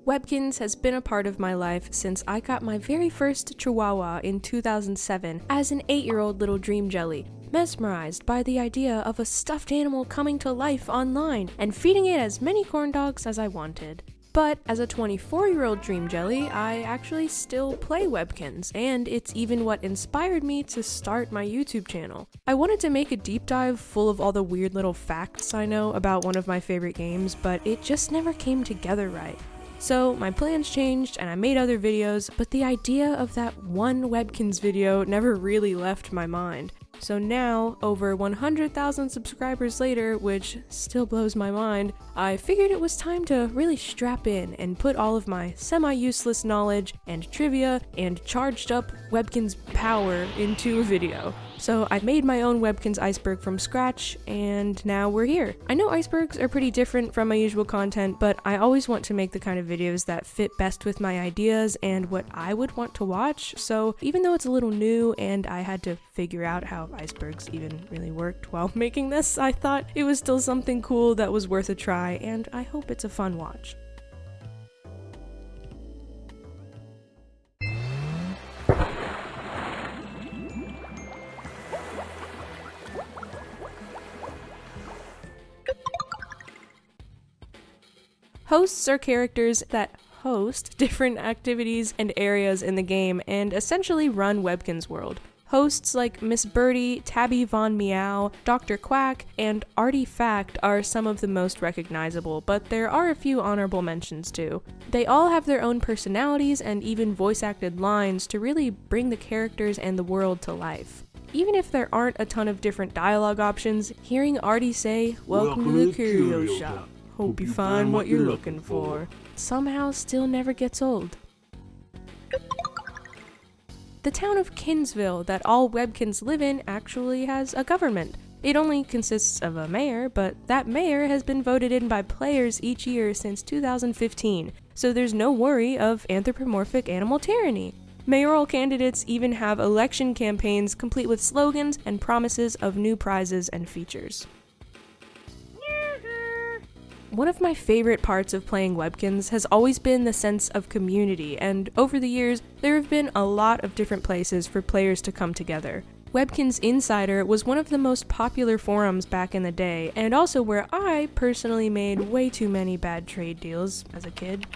Webkinz has been a part of my life since I got my very first Chihuahua in 2007 as an 8-year-old little dream jelly, mesmerized by the idea of a stuffed animal coming to life online and feeding it as many corn dogs as I wanted. But as a 24-year-old dream jelly, I actually still play Webkinz, and it's even what inspired me to start my YouTube channel. I wanted to make a deep dive full of all the weird little facts I know about one of my favorite games, but it just never came together right. So my plans changed and I made other videos, but the idea of that one Webkinz video never really left my mind. So now, over 100,000 subscribers later, which still blows my mind, I figured it was time to really strap in and put all of my semi-useless knowledge and trivia and charged up Webkinz power into a video. So I made my own Webkinz Iceberg from scratch, and now we're here. I know icebergs are pretty different from my usual content, but I always want to make the kind of videos that fit best with my ideas and what I would want to watch, so even though it's a little new and I had to figure out how icebergs even really worked while making this, I thought it was still something cool that was worth a try, and I hope it's a fun watch. Hosts are characters that host different activities and areas in the game and essentially run Webkinz world. Hosts like Miss Birdy, Tabby Von Meow, Dr. Quack, and Arte are some of the most recognizable, but there are a few honorable mentions too. They all have their own personalities and even voice-acted lines to really bring the characters and the world to life. Even if there aren't a ton of different dialogue options, hearing Arte say, "Welcome to the curio shop. Hope you find what you're looking for," somehow still never gets old. The town of Kinzville that all Webkinz live in actually has a government. It only consists of a mayor, but that mayor has been voted in by players each year since 2015, so there's no worry of anthropomorphic animal tyranny. Mayoral candidates even have election campaigns complete with slogans and promises of new prizes and features. One of my favorite parts of playing Webkinz has always been the sense of community, and over the years, there have been a lot of different places for players to come together. Webkinz Insider was one of the most popular forums back in the day, and also where I personally made way too many bad trade deals as a kid.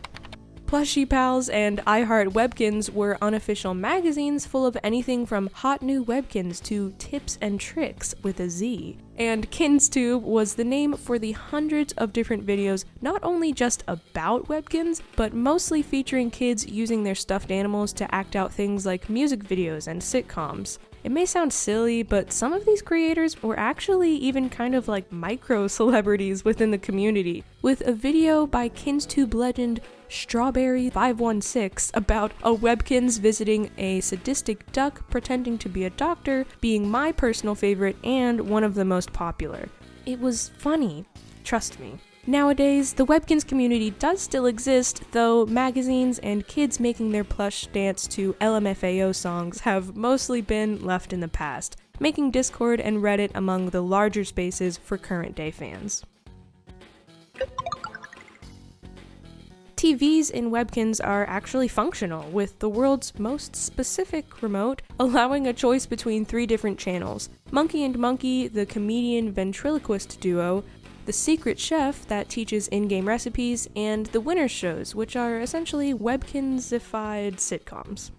Plushy Pals and I Heart Webkinz were unofficial magazines full of anything from hot new Webkinz to tips and tricks with a Z. And KinzTube was the name for the hundreds of different videos, not only just about Webkinz, but mostly featuring kids using their stuffed animals to act out things like music videos and sitcoms. It may sound silly, but some of these creators were actually even kind of like micro-celebrities within the community, with a video by KinzTube legend Strawberry516 about a Webkinz visiting a sadistic duck pretending to be a doctor being my personal favorite and one of the most popular. It was funny, trust me. Nowadays, the Webkinz community does still exist, though magazines and kids making their plush dance to LMFAO songs have mostly been left in the past, making Discord and Reddit among the larger spaces for current day fans. TVs in Webkinz are actually functional, with the world's most specific remote allowing a choice between 3 different channels: Monkey and Monkey, the comedian ventriloquist duo, the secret chef that teaches in-game recipes, and the winner shows, which are essentially Webkinzified sitcoms.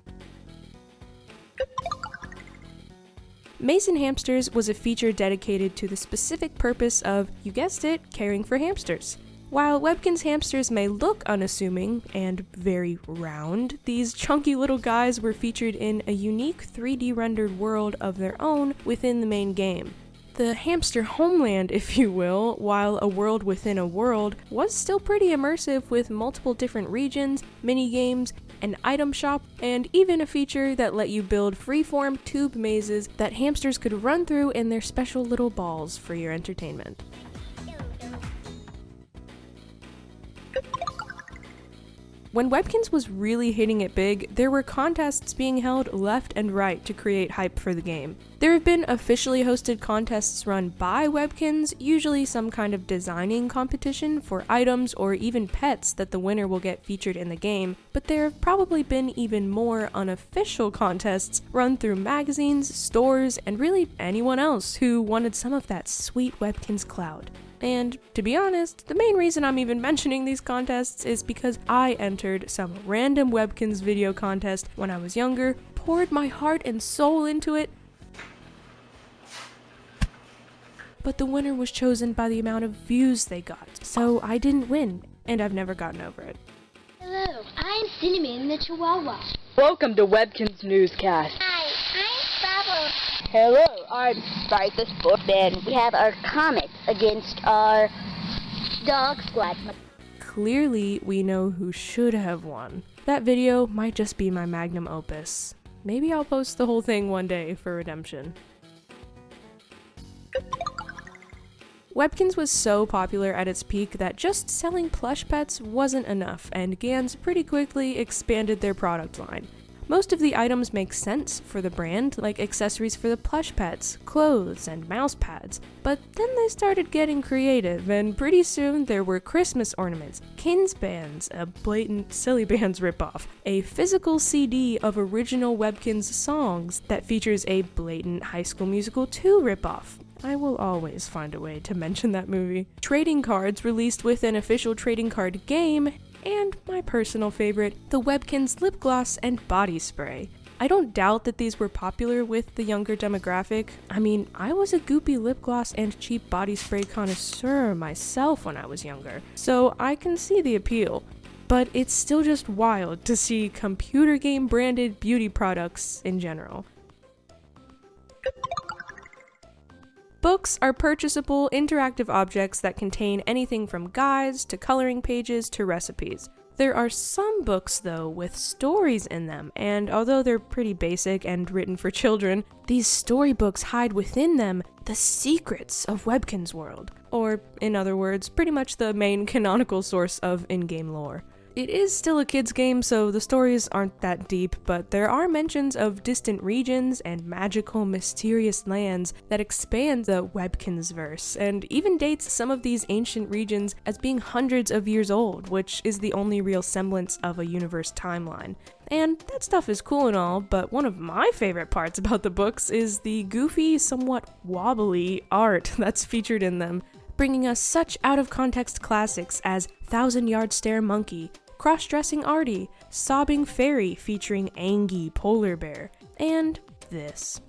Mazin Hamsters was a feature dedicated to the specific purpose of, you guessed it, caring for hamsters. While Webkinz hamsters may look unassuming and very round, these chunky little guys were featured in a unique 3D rendered world of their own within the main game. The hamster homeland, if you will, while a world within a world, was still pretty immersive with multiple different regions, mini-games, an item shop, and even a feature that let you build freeform tube mazes that hamsters could run through in their special little balls for your entertainment. When Webkinz was really hitting it big, there were contests being held left and right to create hype for the game. There have been officially hosted contests run by Webkinz, usually some kind of designing competition for items or even pets that the winner will get featured in the game, but there have probably been even more unofficial contests run through magazines, stores, and really anyone else who wanted some of that sweet Webkinz clout. And to be honest, the main reason I'm even mentioning these contests is because I entered some random Webkinz video contest when I was younger, poured my heart and soul into it, but the winner was chosen by the amount of views they got, so I didn't win, and I've never gotten over it. Hello, I'm Cinnamon the Chihuahua. Welcome to Webkinz Newscast. Hi, I'm Bubbles. Hello, I'm Right, this book, then we have our comics against our dog squad. Clearly, we know who should have won. That video might just be my magnum opus. Maybe I'll post the whole thing one day for redemption. Webkinz was so popular at its peak that just selling plush pets wasn't enough, and Gans pretty quickly expanded their product line. Most of the items make sense for the brand, like accessories for the plush pets, clothes, and mouse pads, but then they started getting creative, and pretty soon there were Christmas ornaments, Kinz bands, a blatant Silly Bands ripoff, a physical CD of original Webkinz songs that features a blatant High School Musical 2 ripoff. I will always find a way to mention that movie. Trading cards released with an official trading card game, and my personal favorite, the Webkinz lip gloss and body spray. I don't doubt that these were popular with the younger demographic. I mean, I was a goopy lip gloss and cheap body spray connoisseur myself when I was younger, so I can see the appeal. But it's still just wild to see computer game branded beauty products in general. Books are purchasable, interactive objects that contain anything from guides to coloring pages to recipes. There are some books, though, with stories in them, and although they're pretty basic and written for children, these storybooks hide within them the secrets of Webkinz world, or, in other words, pretty much the main canonical source of in-game lore. It is still a kids game, so the stories aren't that deep, but there are mentions of distant regions and magical, mysterious lands that expand the Webkinzverse, and even dates some of these ancient regions as being hundreds of years old, which is the only real semblance of a universe timeline. And that stuff is cool and all, but one of my favorite parts about the books is the goofy, somewhat wobbly art that's featured in them, bringing us such out-of-context classics as Thousand-Yard Stare Monkey, Cross-Dressing Arte, Sobbing Fairy featuring Angie Polar Bear, and this.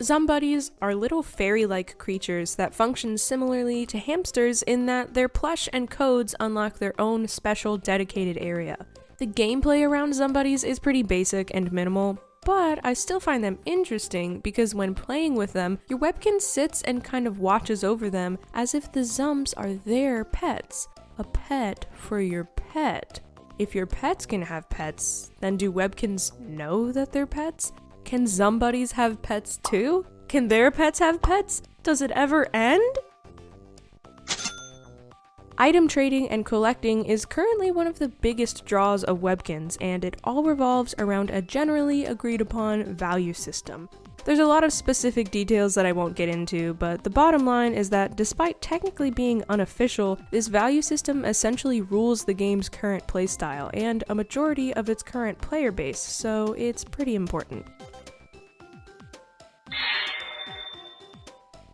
Zumbuddies are little fairy-like creatures that function similarly to hamsters in that their plush and codes unlock their own special dedicated area. The gameplay around Zumbuddies is pretty basic and minimal, but I still find them interesting because when playing with them, your Webkinz sits and kind of watches over them as if the Zumbs are their pets. A pet for your pet. If your pets can have pets, then do Webkinz know that they're pets? Can Zumbuddies have pets too? Can their pets have pets? Does it ever end? Item trading and collecting is currently one of the biggest draws of Webkinz, and it all revolves around a generally agreed upon value system. There's a lot of specific details that I won't get into, but the bottom line is that despite technically being unofficial, this value system essentially rules the game's current playstyle and a majority of its current player base, so it's pretty important.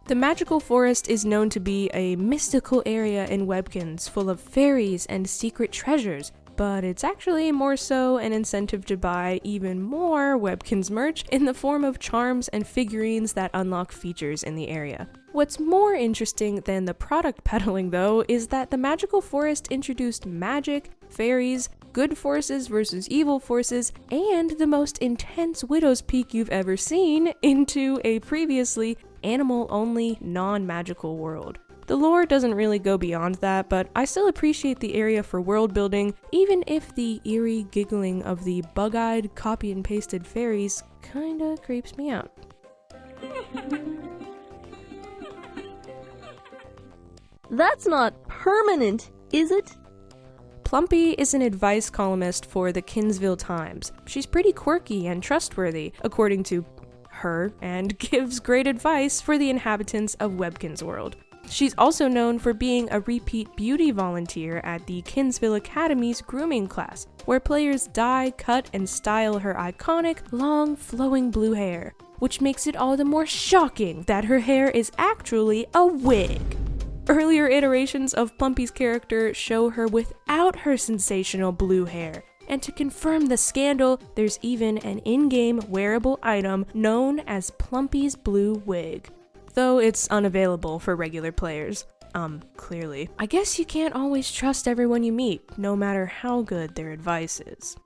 The Magical Forest is known to be a mystical area in Webkinz full of fairies and secret treasures, but it's actually more so an incentive to buy even more Webkinz merch in the form of charms and figurines that unlock features in the area. What's more interesting than the product peddling, though, is that the Magical Forest introduced magic, fairies, good forces versus evil forces, and the most intense Widow's Peak you've ever seen into a previously animal-only, non-magical world. The lore doesn't really go beyond that, but I still appreciate the area for world building, even if the eerie giggling of the bug-eyed, copy-and-pasted fairies kinda creeps me out. That's not permanent, is it? Plumpy is an advice columnist for the Kinzville Times. She's pretty quirky and trustworthy, according to her, and gives great advice for the inhabitants of Webkinz World. She's also known for being a repeat beauty volunteer at the Kinzville Academy's grooming class, where players dye, cut, and style her iconic, long, flowing blue hair, which makes it all the more shocking that her hair is actually a wig. Earlier iterations of Plumpy's character show her without her sensational blue hair. And to confirm the scandal, there's even an in-game wearable item known as Plumpy's blue wig. Though it's unavailable for regular players. Clearly. I guess you can't always trust everyone you meet, no matter how good their advice is.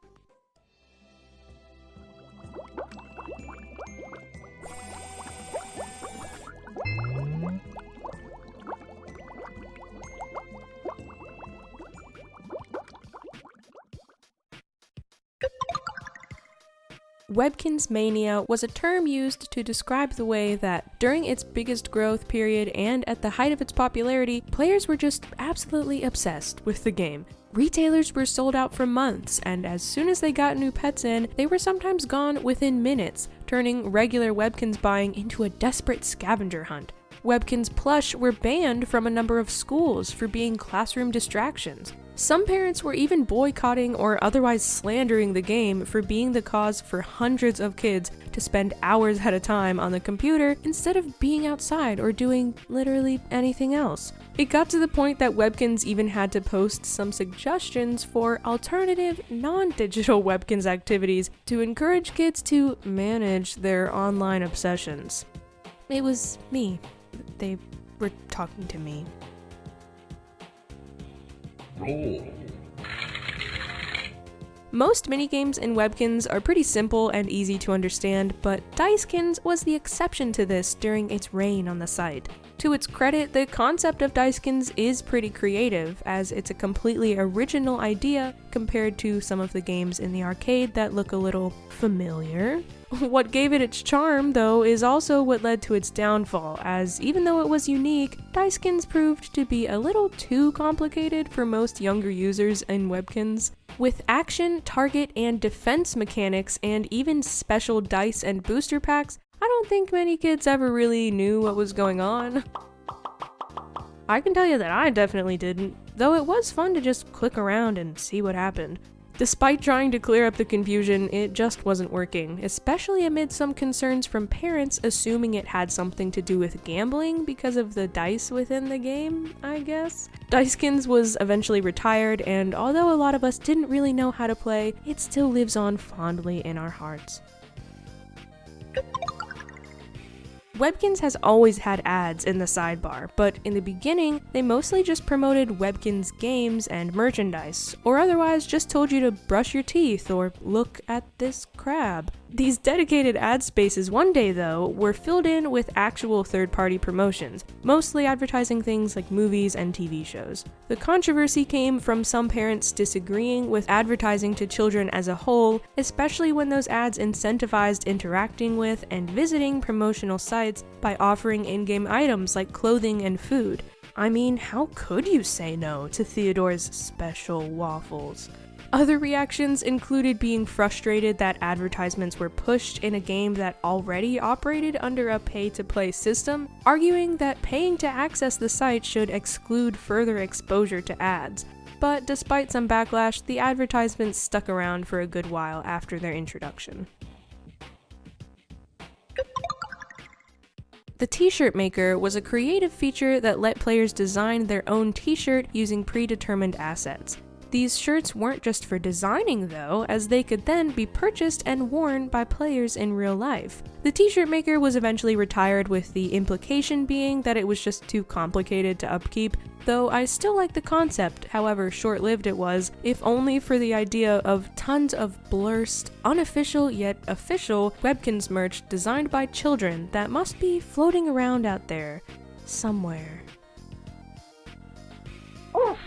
Webkinz Mania was a term used to describe the way that, during its biggest growth period and at the height of its popularity, players were just absolutely obsessed with the game. Retailers were sold out for months, and as soon as they got new pets in, they were sometimes gone within minutes, turning regular Webkinz buying into a desperate scavenger hunt. Webkinz Plush were banned from a number of schools for being classroom distractions. Some parents were even boycotting or otherwise slandering the game for being the cause for hundreds of kids to spend hours at a time on the computer instead of being outside or doing literally anything else. It got to the point that Webkinz even had to post some suggestions for alternative, non-digital Webkinz activities to encourage kids to manage their online obsessions. It was me. They were talking to me. Most minigames in Webkinz are pretty simple and easy to understand, but DiceKinz was the exception to this during its reign on the site. To its credit, the concept of DiceKinz is pretty creative, as it's a completely original idea compared to some of the games in the arcade that look a little familiar. What gave it its charm, though, is also what led to its downfall, as even though it was unique, DiceKinz proved to be a little too complicated for most younger users in Webkinz. With action, target, and defense mechanics, and even special dice and booster packs, I don't think many kids ever really knew what was going on. I can tell you that I definitely didn't, though it was fun to just click around and see what happened. Despite trying to clear up the confusion, it just wasn't working, especially amid some concerns from parents assuming it had something to do with gambling because of the dice within the game, I guess. DiceKinz was eventually retired, and although a lot of us didn't really know how to play, it still lives on fondly in our hearts. Webkinz has always had ads in the sidebar, but in the beginning, they mostly just promoted Webkinz games and merchandise, or otherwise just told you to brush your teeth or look at this crab. These dedicated ad spaces one day, though, were filled in with actual third-party promotions, mostly advertising things like movies and TV shows. The controversy came from some parents disagreeing with advertising to children as a whole, especially when those ads incentivized interacting with and visiting promotional sites by offering in-game items like clothing and food. I mean, how could you say no to Theodore's special waffles? Other reactions included being frustrated that advertisements were pushed in a game that already operated under a pay-to-play system, arguing that paying to access the site should exclude further exposure to ads. But despite some backlash, the advertisements stuck around for a good while after their introduction. The t-shirt maker was a creative feature that let players design their own t-shirt using predetermined assets. These shirts weren't just for designing though, as they could then be purchased and worn by players in real life. The t-shirt maker was eventually retired, with the implication being that it was just too complicated to upkeep, though I still like the concept, however short-lived it was, if only for the idea of tons of blurst, unofficial yet official Webkinz merch designed by children that must be floating around out there, somewhere. Oof.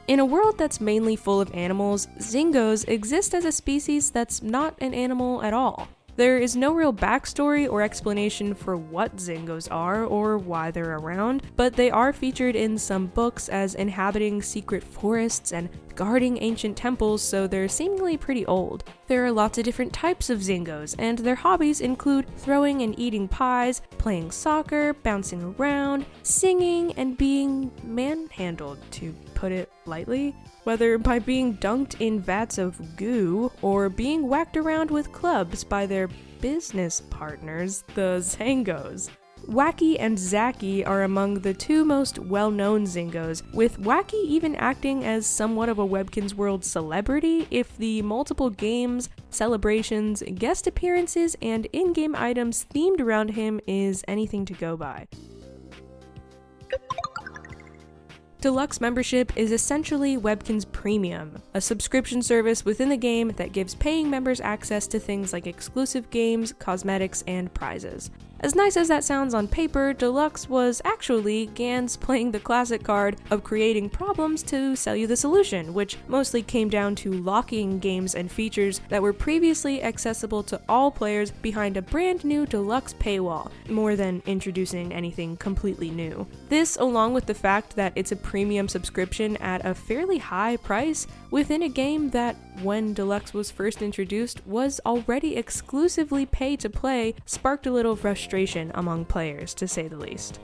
In a world that's mainly full of animals, Zingoz exist as a species that's not an animal at all. There is no real backstory or explanation for what Zingos are or why they're around, but they are featured in some books as inhabiting secret forests and guarding ancient temples, so they're seemingly pretty old. There are lots of different types of Zingos, and their hobbies include throwing and eating pies, playing soccer, bouncing around, singing, and being manhandled, to put it lightly. Whether by being dunked in vats of goo or being whacked around with clubs by their business partners, the Zingos. Wacky and Zacky are among the two most well-known Zingos, with Wacky even acting as somewhat of a Webkinz World celebrity if the multiple games, celebrations, guest appearances, and in-game items themed around him is anything to go by. Deluxe membership is essentially Webkinz Premium, a subscription service within the game that gives paying members access to things like exclusive games, cosmetics, and prizes. As nice as that sounds on paper, Deluxe was actually Gans playing the classic card of creating problems to sell you the solution, which mostly came down to locking games and features that were previously accessible to all players behind a brand new Deluxe paywall, more than introducing anything completely new. This, along with the fact that it's a premium subscription at a fairly high price within a game that, when Deluxe was first introduced, was already exclusively pay to play, sparked a little frustration among players, to say the least.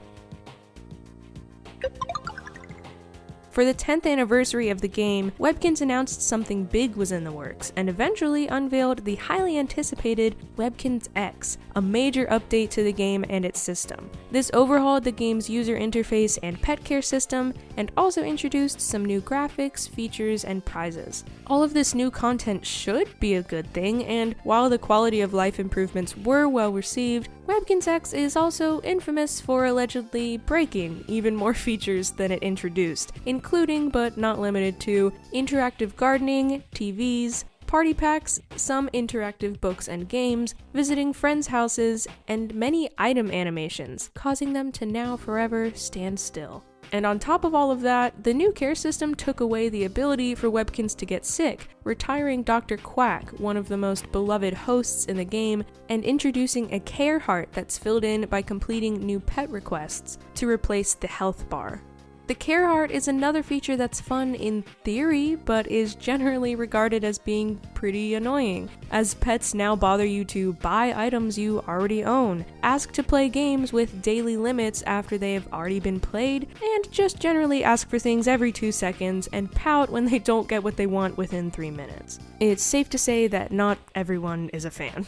For the 10th anniversary of the game, Webkinz announced something big was in the works, and eventually unveiled the highly anticipated Webkinz X, a major update to the game and its system. This overhauled the game's user interface and pet care system, and also introduced some new graphics, features, and prizes. All of this new content should be a good thing, and while the quality of life improvements were well received, Webkinz X is also infamous for allegedly breaking even more features than it introduced, including but not limited to interactive gardening, TVs, party packs, some interactive books and games, visiting friends' houses, and many item animations, causing them to now forever stand still. And on top of all of that, the new care system took away the ability for Webkinz to get sick, retiring Dr. Quack, one of the most beloved hosts in the game, and introducing a care heart that's filled in by completing new pet requests to replace the health bar. The care heart is another feature that's fun in theory, but is generally regarded as being pretty annoying, as pets now bother you to buy items you already own, ask to play games with daily limits after they have already been played, and just generally ask for things every 2 seconds and pout when they don't get what they want within 3 minutes. It's safe to say that not everyone is a fan.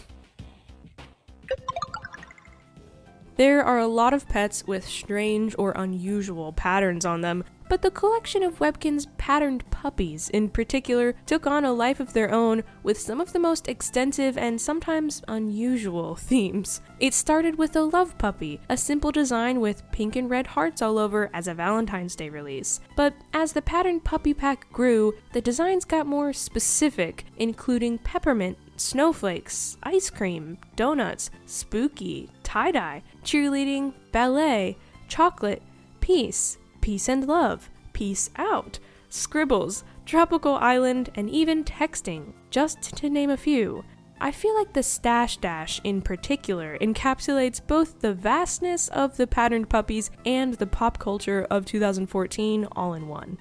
There are a lot of pets with strange or unusual patterns on them, but the collection of Webkinz patterned puppies in particular took on a life of their own with some of the most extensive and sometimes unusual themes. It started with a love puppy, a simple design with pink and red hearts all over as a Valentine's Day release. But as the patterned puppy pack grew, the designs got more specific, including peppermint, snowflakes, ice cream, donuts, spooky, tie-dye, cheerleading, ballet, chocolate, peace, peace and love, peace out, scribbles, tropical island, and even texting, just to name a few. I feel like the stash dash in particular encapsulates both the vastness of the patterned puppies and the pop culture of 2014 all in one.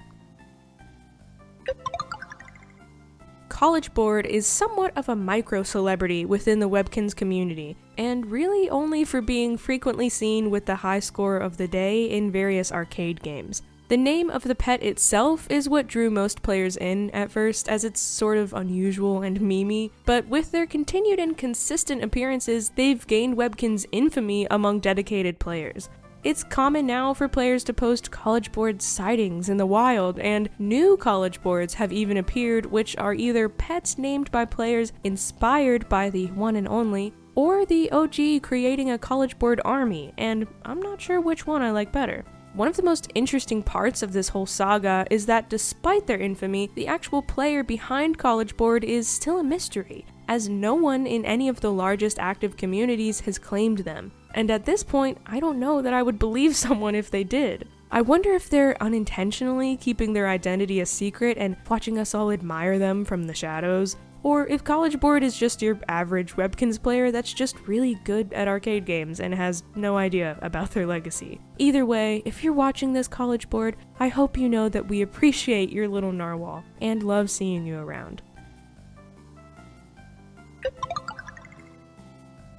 College Board is somewhat of a micro-celebrity within the Webkinz community, and really only for being frequently seen with the high score of the day in various arcade games. The name of the pet itself is what drew most players in at first, as it's sort of unusual and memey, but with their continued and consistent appearances, they've gained Webkinz infamy among dedicated players. It's common now for players to post College Board sightings in the wild, and new College Boards have even appeared, which are either pets named by players inspired by the one and only, or the OG creating a College Board army, and I'm not sure which one I like better. One of the most interesting parts of this whole saga is that despite their infamy, the actual player behind College Board is still a mystery, as no one in any of the largest active communities has claimed them. And at this point, I don't know that I would believe someone if they did. I wonder if they're unintentionally keeping their identity a secret and watching us all admire them from the shadows. or if College Board is just your average Webkinz player that's just really good at arcade games and has no idea about their legacy. Either way, if you're watching this, College Board, I hope you know that we appreciate your little narwhal and love seeing you around.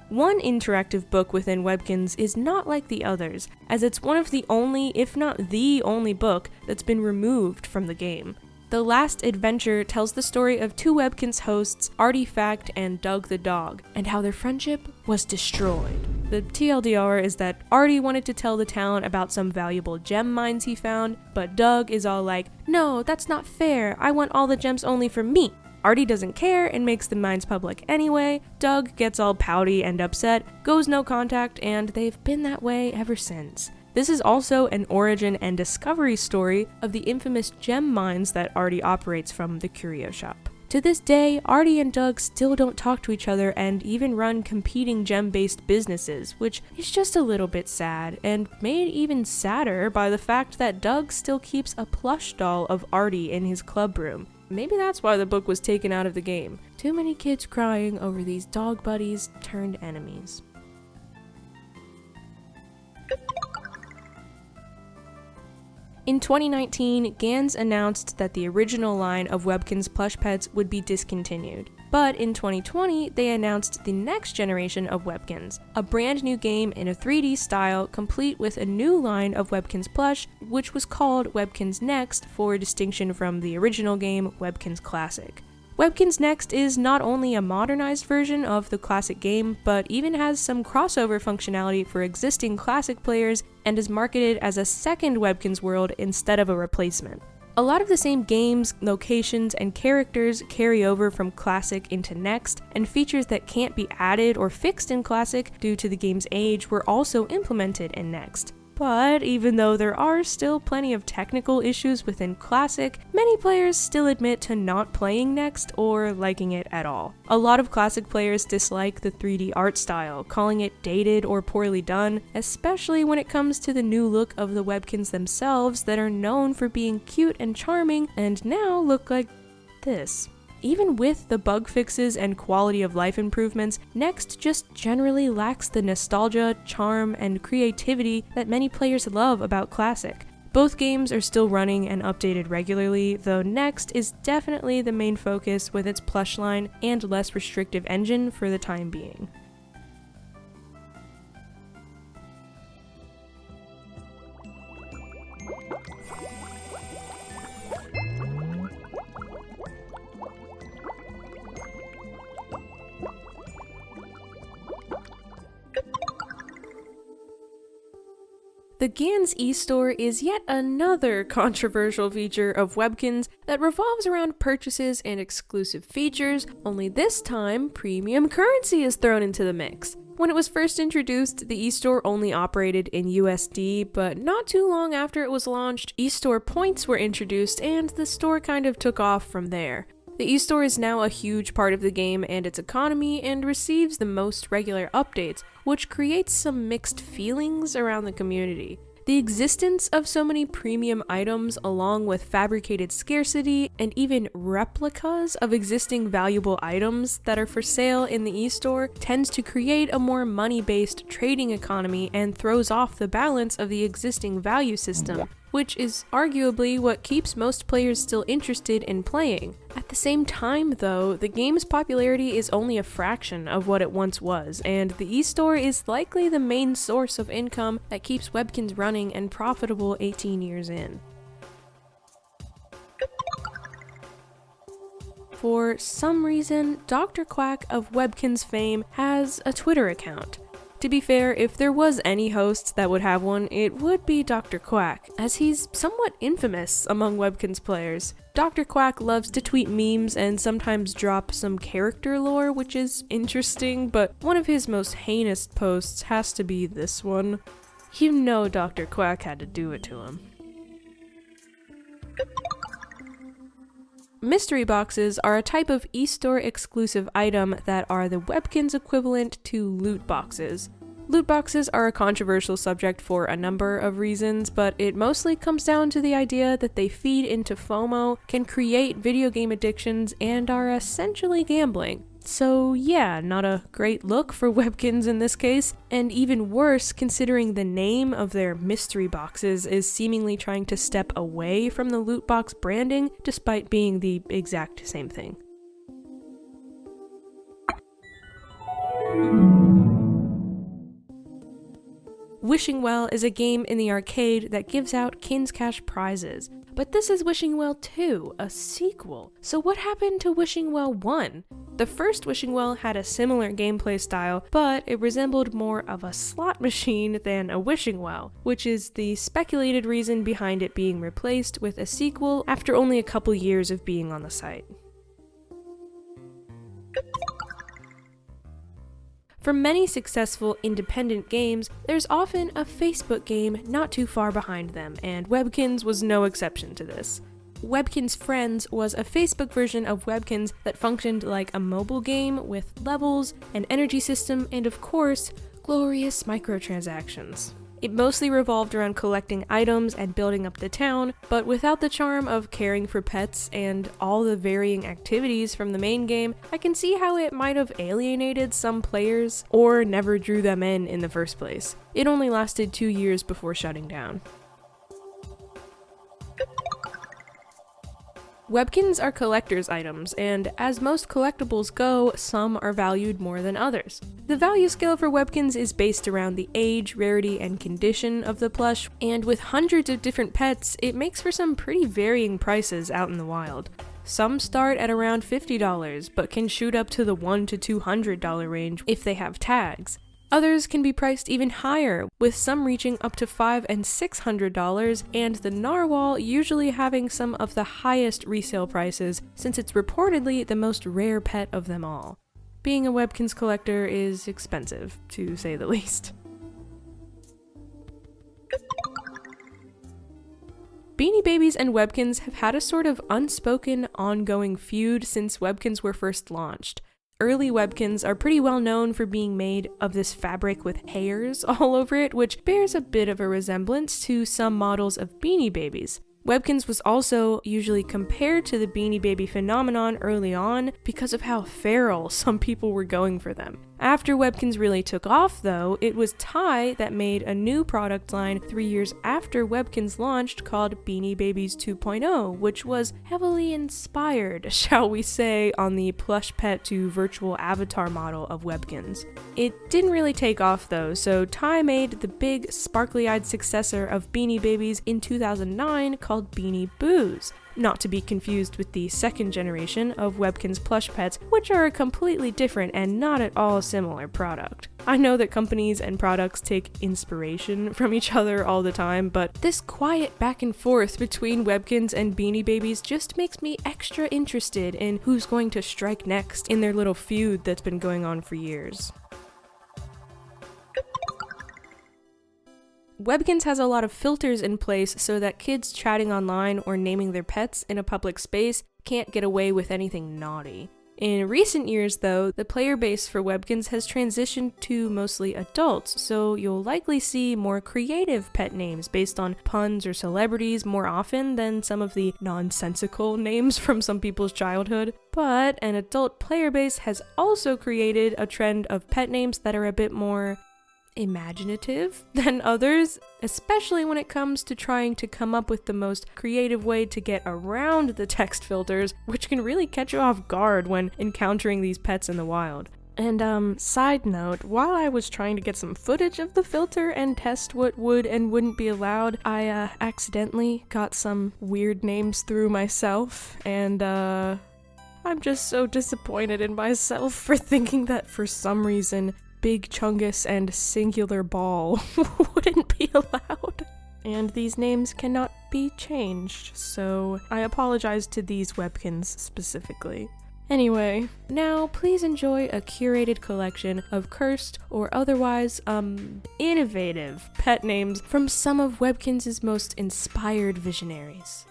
One interactive book within Webkinz is not like the others, as it's one of the only, if not the only book that's been removed from the game. The Last Adventure tells the story of two Webkinz hosts, Artifact and Doug the dog, and how their friendship was destroyed. The TLDR is that Artie wanted to tell the town about some valuable gem mines he found, but Doug is all like, "No, that's not fair, I want all the gems only for me." Artie doesn't care and makes the mines public anyway. Doug gets all pouty and upset, goes no contact, and they've been that way ever since. This is also an origin and discovery story of the infamous gem mines that Artie operates from the curio shop. To this day, Artie and Doug still don't talk to each other and even run competing gem-based businesses, which is just a little bit sad, and made even sadder by the fact that Doug still keeps a plush doll of Artie in his club room. Maybe that's why the book was taken out of the game. Too many kids crying over these dog buddies turned enemies. In 2019, Gans announced that the original line of Webkinz plush pets would be discontinued. But in 2020, they announced the next generation of Webkinz, a brand new game in a 3D style complete with a new line of Webkinz plush, which was called Webkinz Next for distinction from the original game Webkinz Classic. Webkinz Next is not only a modernized version of the classic game, but even has some crossover functionality for existing classic players and is marketed as a second Webkinz world instead of a replacement. A lot of the same games, locations, and characters carry over from Classic into Next, and features that can't be added or fixed in Classic due to the game's age were also implemented in Next. But even though there are still plenty of technical issues within Classic, many players still admit to not playing Next or liking it at all. A lot of Classic players dislike the 3D art style, calling it dated or poorly done, especially when it comes to the new look of the Webkinz themselves that are known for being cute and charming and now look like this. Even with the bug fixes and quality of life improvements, Next just generally lacks the nostalgia, charm, and creativity that many players love about Classic. Both games are still running and updated regularly, though Next is definitely the main focus with its plush line and less restrictive engine for the time being. The Gans eStore is yet another controversial feature of Webkinz that revolves around purchases and exclusive features, only this time premium currency is thrown into the mix. When it was first introduced, the eStore only operated in USD, but not too long after it was launched, eStore points were introduced and the store kind of took off from there. The eStore is now a huge part of the game and its economy and receives the most regular updates, which creates some mixed feelings around the community. The existence of so many premium items, along with fabricated scarcity and even replicas of existing valuable items that are for sale in the eStore, tends to create a more money-based trading economy and throws off the balance of the existing value system, which is arguably what keeps most players still interested in playing. At the same time though, the game's popularity is only a fraction of what it once was, and the eStore is likely the main source of income that keeps Webkinz running and profitable 18 years in. For some reason, Dr. Quack of Webkinz fame has a Twitter account. To be fair, if there was any host that would have one, it would be Dr. Quack, as he's somewhat infamous among Webkinz players. Dr. Quack loves to tweet memes and sometimes drop some character lore, which is interesting, but one of his most heinous posts has to be this one. You know Dr. Quack had to do it to him. Mystery boxes are a type of eStore exclusive item that are the Webkinz equivalent to loot boxes. Loot boxes are a controversial subject for a number of reasons, but it mostly comes down to the idea that they feed into FOMO, can create video game addictions, and are essentially gambling. So yeah, not a great look for Webkinz in this case, and even worse considering the name of their mystery boxes is seemingly trying to step away from the loot box branding despite being the exact same thing. Wishing Well is a game in the arcade that gives out Kinz Cash prizes, but this is Wishing Well 2, a sequel. So what happened to Wishing Well 1? The first Wishing Well had a similar gameplay style, but it resembled more of a slot machine than a wishing well, which is the speculated reason behind it being replaced with a sequel after only a couple years of being on the site. For many successful independent games, there's often a Facebook game not too far behind them, and Webkinz was no exception to this. Webkinz Friends was a Facebook version of Webkinz that functioned like a mobile game with levels, an energy system, and of course, glorious microtransactions. It mostly revolved around collecting items and building up the town, but without the charm of caring for pets and all the varying activities from the main game, I can see how it might have alienated some players or never drew them in the first place. It only lasted 2 years before shutting down. Webkinz are collector's items, and as most collectibles go, some are valued more than others. The value scale for Webkinz is based around the age, rarity, and condition of the plush, and with hundreds of different pets, it makes for some pretty varying prices out in the wild. Some start at around $50, but can shoot up to the $100 to $200 range if they have tags. Others can be priced even higher, with some reaching up to $500 and $600, and the narwhal usually having some of the highest resale prices since it's reportedly the most rare pet of them all. Being a Webkinz collector is expensive, to say the least. Beanie Babies and Webkinz have had a sort of unspoken, ongoing feud since Webkinz were first launched. Early Webkinz are pretty well known for being made of this fabric with hairs all over it, which bears a bit of a resemblance to some models of Beanie Babies. Webkinz was also usually compared to the Beanie Baby phenomenon early on because of how feral some people were going for them. After Webkinz really took off though, it was Ty that made a new product line 3 years after Webkinz launched called Beanie Babies 2.0, which was heavily inspired, shall we say, on the plush pet to virtual avatar model of Webkinz. It didn't really take off though, so Ty made the big sparkly-eyed successor of Beanie Babies in 2009 called Beanie Boos. Not to be confused with the second generation of Webkinz plush pets, which are a completely different and not at all similar product. I know that companies and products take inspiration from each other all the time, but this quiet back and forth between Webkinz and Beanie Babies just makes me extra interested in who's going to strike next in their little feud that's been going on for years. Webkinz has a lot of filters in place so that kids chatting online or naming their pets in a public space can't get away with anything naughty. In recent years though, the player base for Webkinz has transitioned to mostly adults, so you'll likely see more creative pet names based on puns or celebrities more often than some of the nonsensical names from some people's childhood. But an adult player base has also created a trend of pet names that are a bit more imaginative than others, especially when it comes to trying to come up with the most creative way to get around the text filters, which can really catch you off guard when encountering these pets in the wild. And side note, while I was trying to get some footage of the filter and test what would and wouldn't be allowed, I accidentally got some weird names through myself, and I'm just so disappointed in myself for thinking that for some reason Big Chungus and Singular Ball wouldn't be allowed. And these names cannot be changed, so I apologize to these Webkinz specifically. Anyway, now please enjoy a curated collection of cursed or otherwise, innovative pet names from some of Webkinz's most inspired visionaries.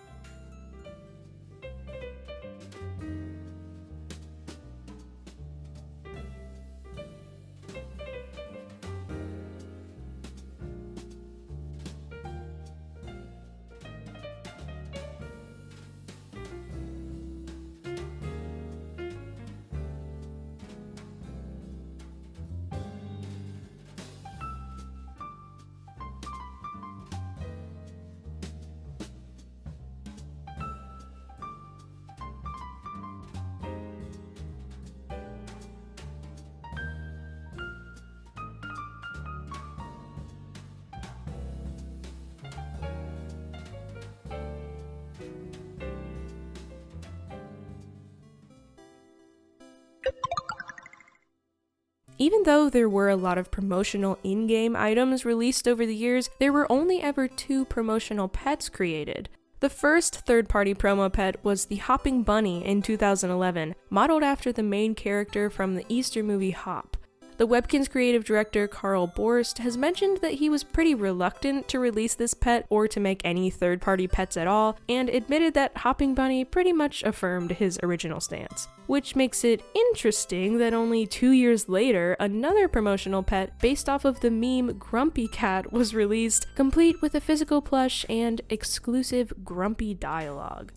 Even though there were a lot of promotional in-game items released over the years, there were only ever 2 promotional pets created. The first third-party promo pet was the Hopping Bunny in 2011, modeled after the main character from the Easter movie Hop. The Webkinz creative director Carl Borst has mentioned that he was pretty reluctant to release this pet or to make any third-party pets at all, and admitted that Hopping Bunny pretty much affirmed his original stance. Which makes it interesting that only 2 years later, another promotional pet based off of the meme Grumpy Cat was released, complete with a physical plush and exclusive grumpy dialogue.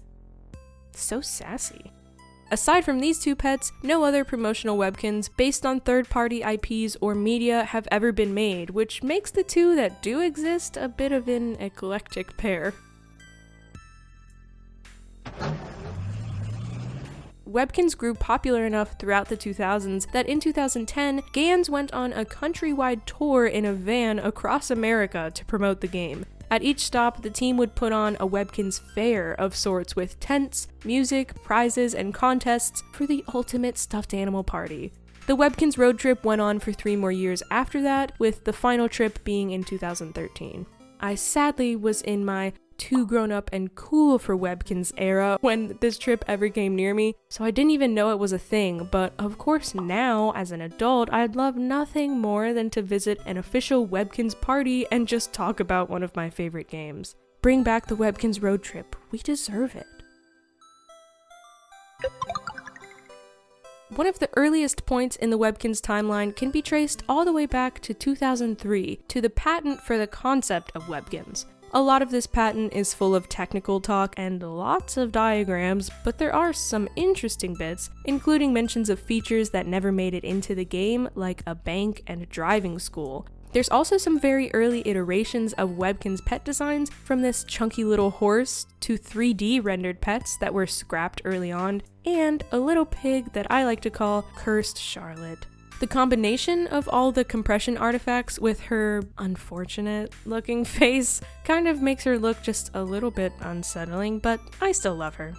So sassy. Aside from these 2 pets, no other promotional Webkinz based on third-party IPs or media have ever been made, which makes the 2 that do exist a bit of an eclectic pair. Webkinz grew popular enough throughout the 2000s that in 2010, Gans went on a countrywide tour in a van across America to promote the game. At each stop, the team would put on a Webkinz fair of sorts with tents, music, prizes, and contests for the ultimate stuffed animal party. The Webkinz road trip went on for 3 more years after that, with the final trip being in 2013. I sadly was in my too grown up and cool for Webkinz era when this trip ever came near me, so I didn't even know it was a thing, but of course now, as an adult, I'd love nothing more than to visit an official Webkinz party and just talk about one of my favorite games. Bring back the Webkinz road trip, we deserve it. One of the earliest points in the Webkinz timeline can be traced all the way back to 2003, to the patent for the concept of Webkinz. A lot of this patent is full of technical talk and lots of diagrams, but there are some interesting bits, including mentions of features that never made it into the game, like a bank and a driving school. There's also some very early iterations of Webkinz pet designs, from this chunky little horse to 3D rendered pets that were scrapped early on, and a little pig that I like to call Cursed Charlotte. The combination of all the compression artifacts with her unfortunate looking face kind of makes her look just a little bit unsettling, but I still love her.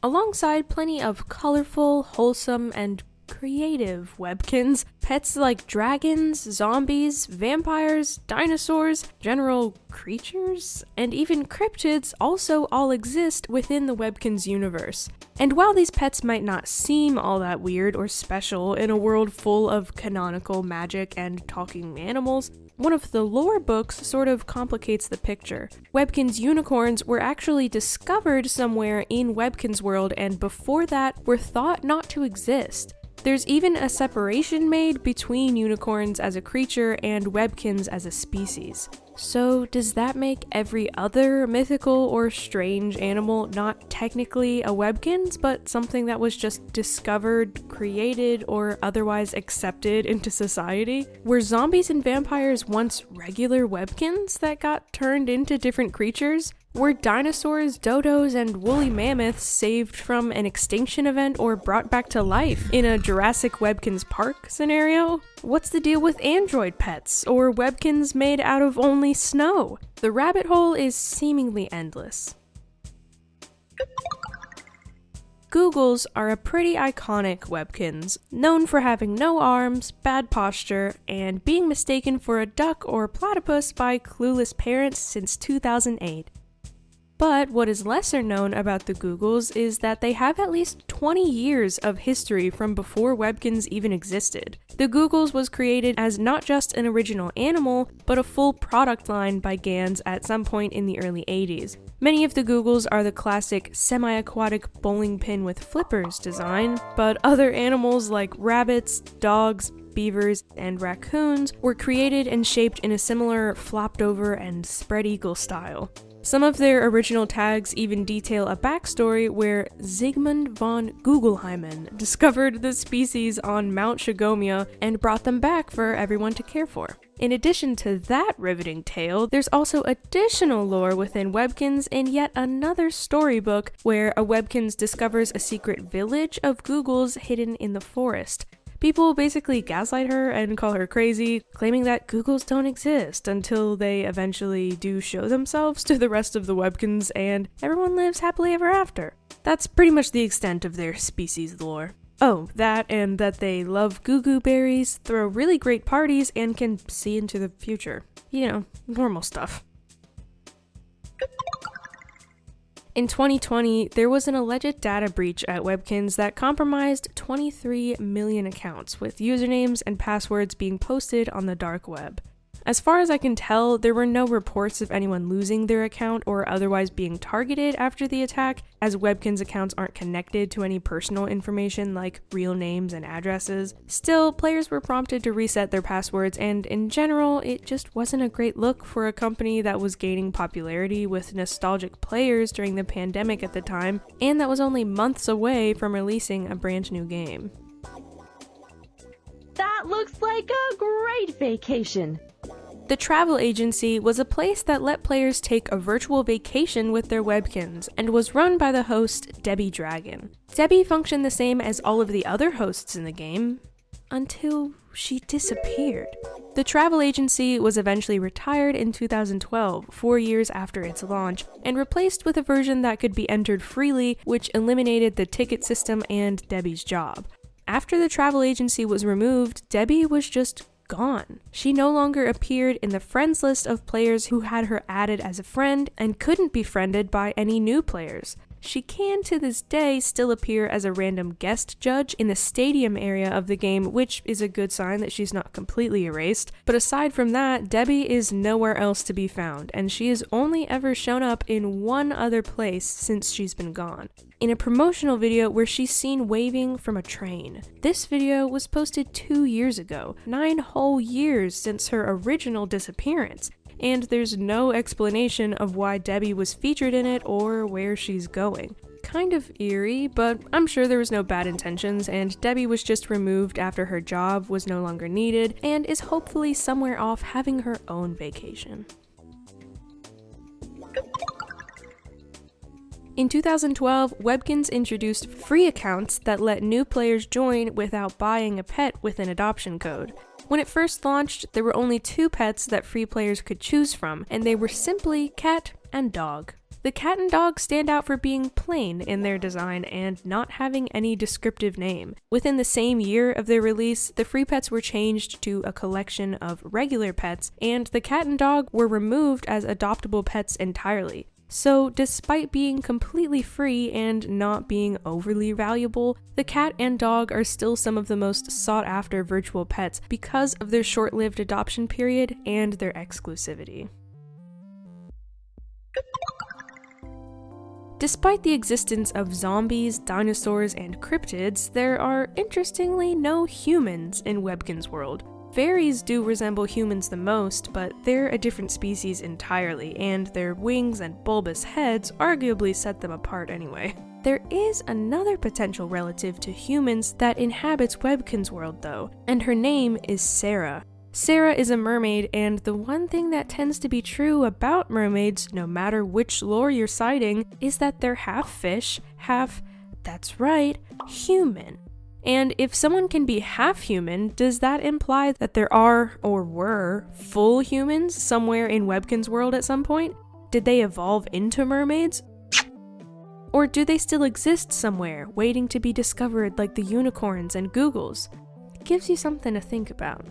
Alongside plenty of colorful, wholesome, and creative Webkinz, pets like dragons, zombies, vampires, dinosaurs, general creatures, and even cryptids also all exist within the Webkinz universe. And while these pets might not seem all that weird or special in a world full of canonical magic and talking animals, one of the lore books sort of complicates the picture. Webkinz unicorns were actually discovered somewhere in Webkinz world, and before that were thought not to exist. There's even a separation made between unicorns as a creature and Webkinz as a species. So does that make every other mythical or strange animal not technically a Webkinz, but something that was just discovered, created, or otherwise accepted into society? Were zombies and vampires once regular Webkinz that got turned into different creatures? Were dinosaurs, dodos, and woolly mammoths saved from an extinction event or brought back to life in a Jurassic Webkinz Park scenario? What's the deal with android pets, or Webkinz made out of only snow? The rabbit hole is seemingly endless. Googles are a pretty iconic Webkinz, known for having no arms, bad posture, and being mistaken for a duck or platypus by clueless parents since 2008. But what is lesser known about the Googles is that they have at least 20 years of history from before Webkinz even existed. The Googles was created as not just an original animal, but a full product line by Gans at some point in the early 80s. Many of the Googles are the classic semi-aquatic bowling pin with flippers design, but other animals like rabbits, dogs, beavers, and raccoons were created and shaped in a similar flopped over and spread eagle style. Some of their original tags even detail a backstory where Zygmunt von Gugelheimen discovered the species on Mount Shigomia and brought them back for everyone to care for. In addition to that riveting tale, there's also additional lore within Webkinz in yet another storybook where a Webkinz discovers a secret village of Googles hidden in the forest. People basically gaslight her and call her crazy, claiming that Googles don't exist until they eventually do show themselves to the rest of the Webkinz and everyone lives happily ever after. That's pretty much the extent of their species lore. Oh, that and that they love goo-goo berries, throw really great parties, and can see into the future. You know, normal stuff. In 2020, there was an alleged data breach at Webkinz that compromised 23 million accounts, with usernames and passwords being posted on the dark web. As far as I can tell, there were no reports of anyone losing their account or otherwise being targeted after the attack, as Webkinz accounts aren't connected to any personal information like real names and addresses. Still, players were prompted to reset their passwords, and in general, it just wasn't a great look for a company that was gaining popularity with nostalgic players during the pandemic at the time, and that was only months away from releasing a brand new game. That looks like a great vacation. The travel agency was a place that let players take a virtual vacation with their Webkinz, and was run by the host Debbie Dragon. Debbie functioned the same as all of the other hosts in the game, until she disappeared. The travel agency was eventually retired in 2012, 4 years after its launch, and replaced with a version that could be entered freely, which eliminated the ticket system and Debbie's job. After the travel agency was removed, Debbie was just gone. She no longer appeared in the friends list of players who had her added as a friend and couldn't be friended by any new players. She can to this day still appear as a random guest judge in the stadium area of the game, which is a good sign that she's not completely erased. But aside from that, Debbie is nowhere else to be found, and she has only ever shown up in one other place since she's been gone. In a promotional video where she's seen waving from a train. This video was posted 2 years ago, 9 whole years since her original disappearance, and there's no explanation of why Debbie was featured in it or where she's going. Kind of eerie, but I'm sure there was no bad intentions, and Debbie was just removed after her job was no longer needed and is hopefully somewhere off having her own vacation. In 2012, Webkinz introduced free accounts that let new players join without buying a pet with an adoption code. When it first launched, there were only 2 pets that free players could choose from, and they were simply cat and dog. The cat and dog stand out for being plain in their design and not having any descriptive name. Within the same year of their release, the free pets were changed to a collection of regular pets, and the cat and dog were removed as adoptable pets entirely. So, despite being completely free and not being overly valuable, the cat and dog are still some of the most sought-after virtual pets because of their short-lived adoption period and their exclusivity. Despite the existence of zombies, dinosaurs, and cryptids, there are interestingly no humans in Webkinz world. Fairies do resemble humans the most, but they're a different species entirely, and their wings and bulbous heads arguably set them apart anyway. There is another potential relative to humans that inhabits Webkinz world though, and her name is Sarah. Sarah is a mermaid, and the one thing that tends to be true about mermaids, no matter which lore you're citing, is that they're half fish, half, that's right, human. And if someone can be half human, does that imply that there are, or were, full humans somewhere in Webkinz world at some point? Did they evolve into mermaids? Or do they still exist somewhere, waiting to be discovered like the unicorns and Googles? It gives you something to think about.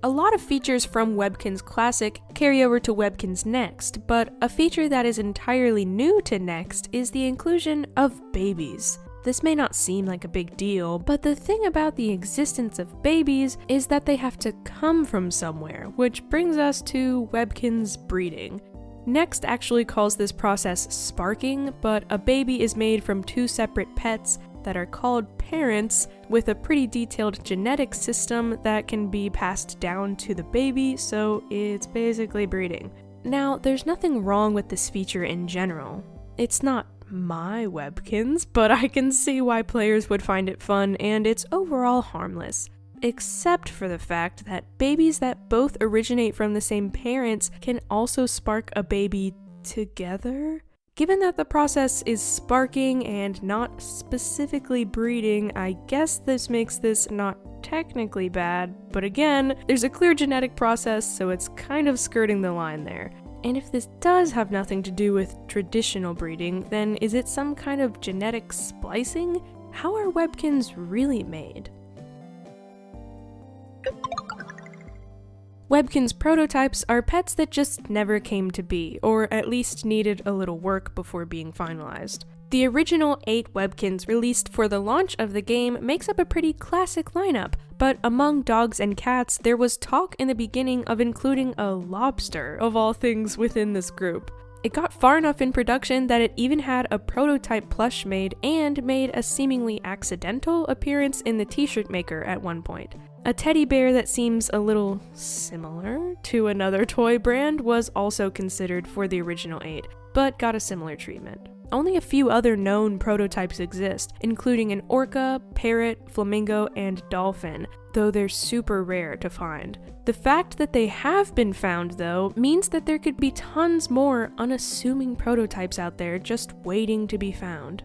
A lot of features from Webkinz Classic carry over to Webkinz Next, but a feature that is entirely new to Next is the inclusion of babies. This may not seem like a big deal, but the thing about the existence of babies is that they have to come from somewhere, which brings us to Webkinz breeding. Next actually calls this process sparking, but a baby is made from 2 separate pets that are called parents with a pretty detailed genetic system that can be passed down to the baby, so it's basically breeding. Now, there's nothing wrong with this feature in general. It's not my Webkinz, but I can see why players would find it fun, and it's overall harmless. Except for the fact that babies that both originate from the same parents can also spark a baby together? Given that the process is sparking and not specifically breeding, I guess this makes this not technically bad, but again, there's a clear genetic process, so it's kind of skirting the line there. And if this does have nothing to do with traditional breeding, then is it some kind of genetic splicing? How are Webkinz really made? Webkinz prototypes are pets that just never came to be, or at least needed a little work before being finalized. The original 8 Webkinz released for the launch of the game makes up a pretty classic lineup, but among dogs and cats, there was talk in the beginning of including a lobster, of all things, within this group. It got far enough in production that it even had a prototype plush made and made a seemingly accidental appearance in the t-shirt maker at one point. A teddy bear that seems a little similar to another toy brand was also considered for the original 8, but got a similar treatment. Only a few other known prototypes exist, including an orca, parrot, flamingo, and dolphin, though they're super rare to find. The fact that they have been found, though, means that there could be tons more unassuming prototypes out there just waiting to be found.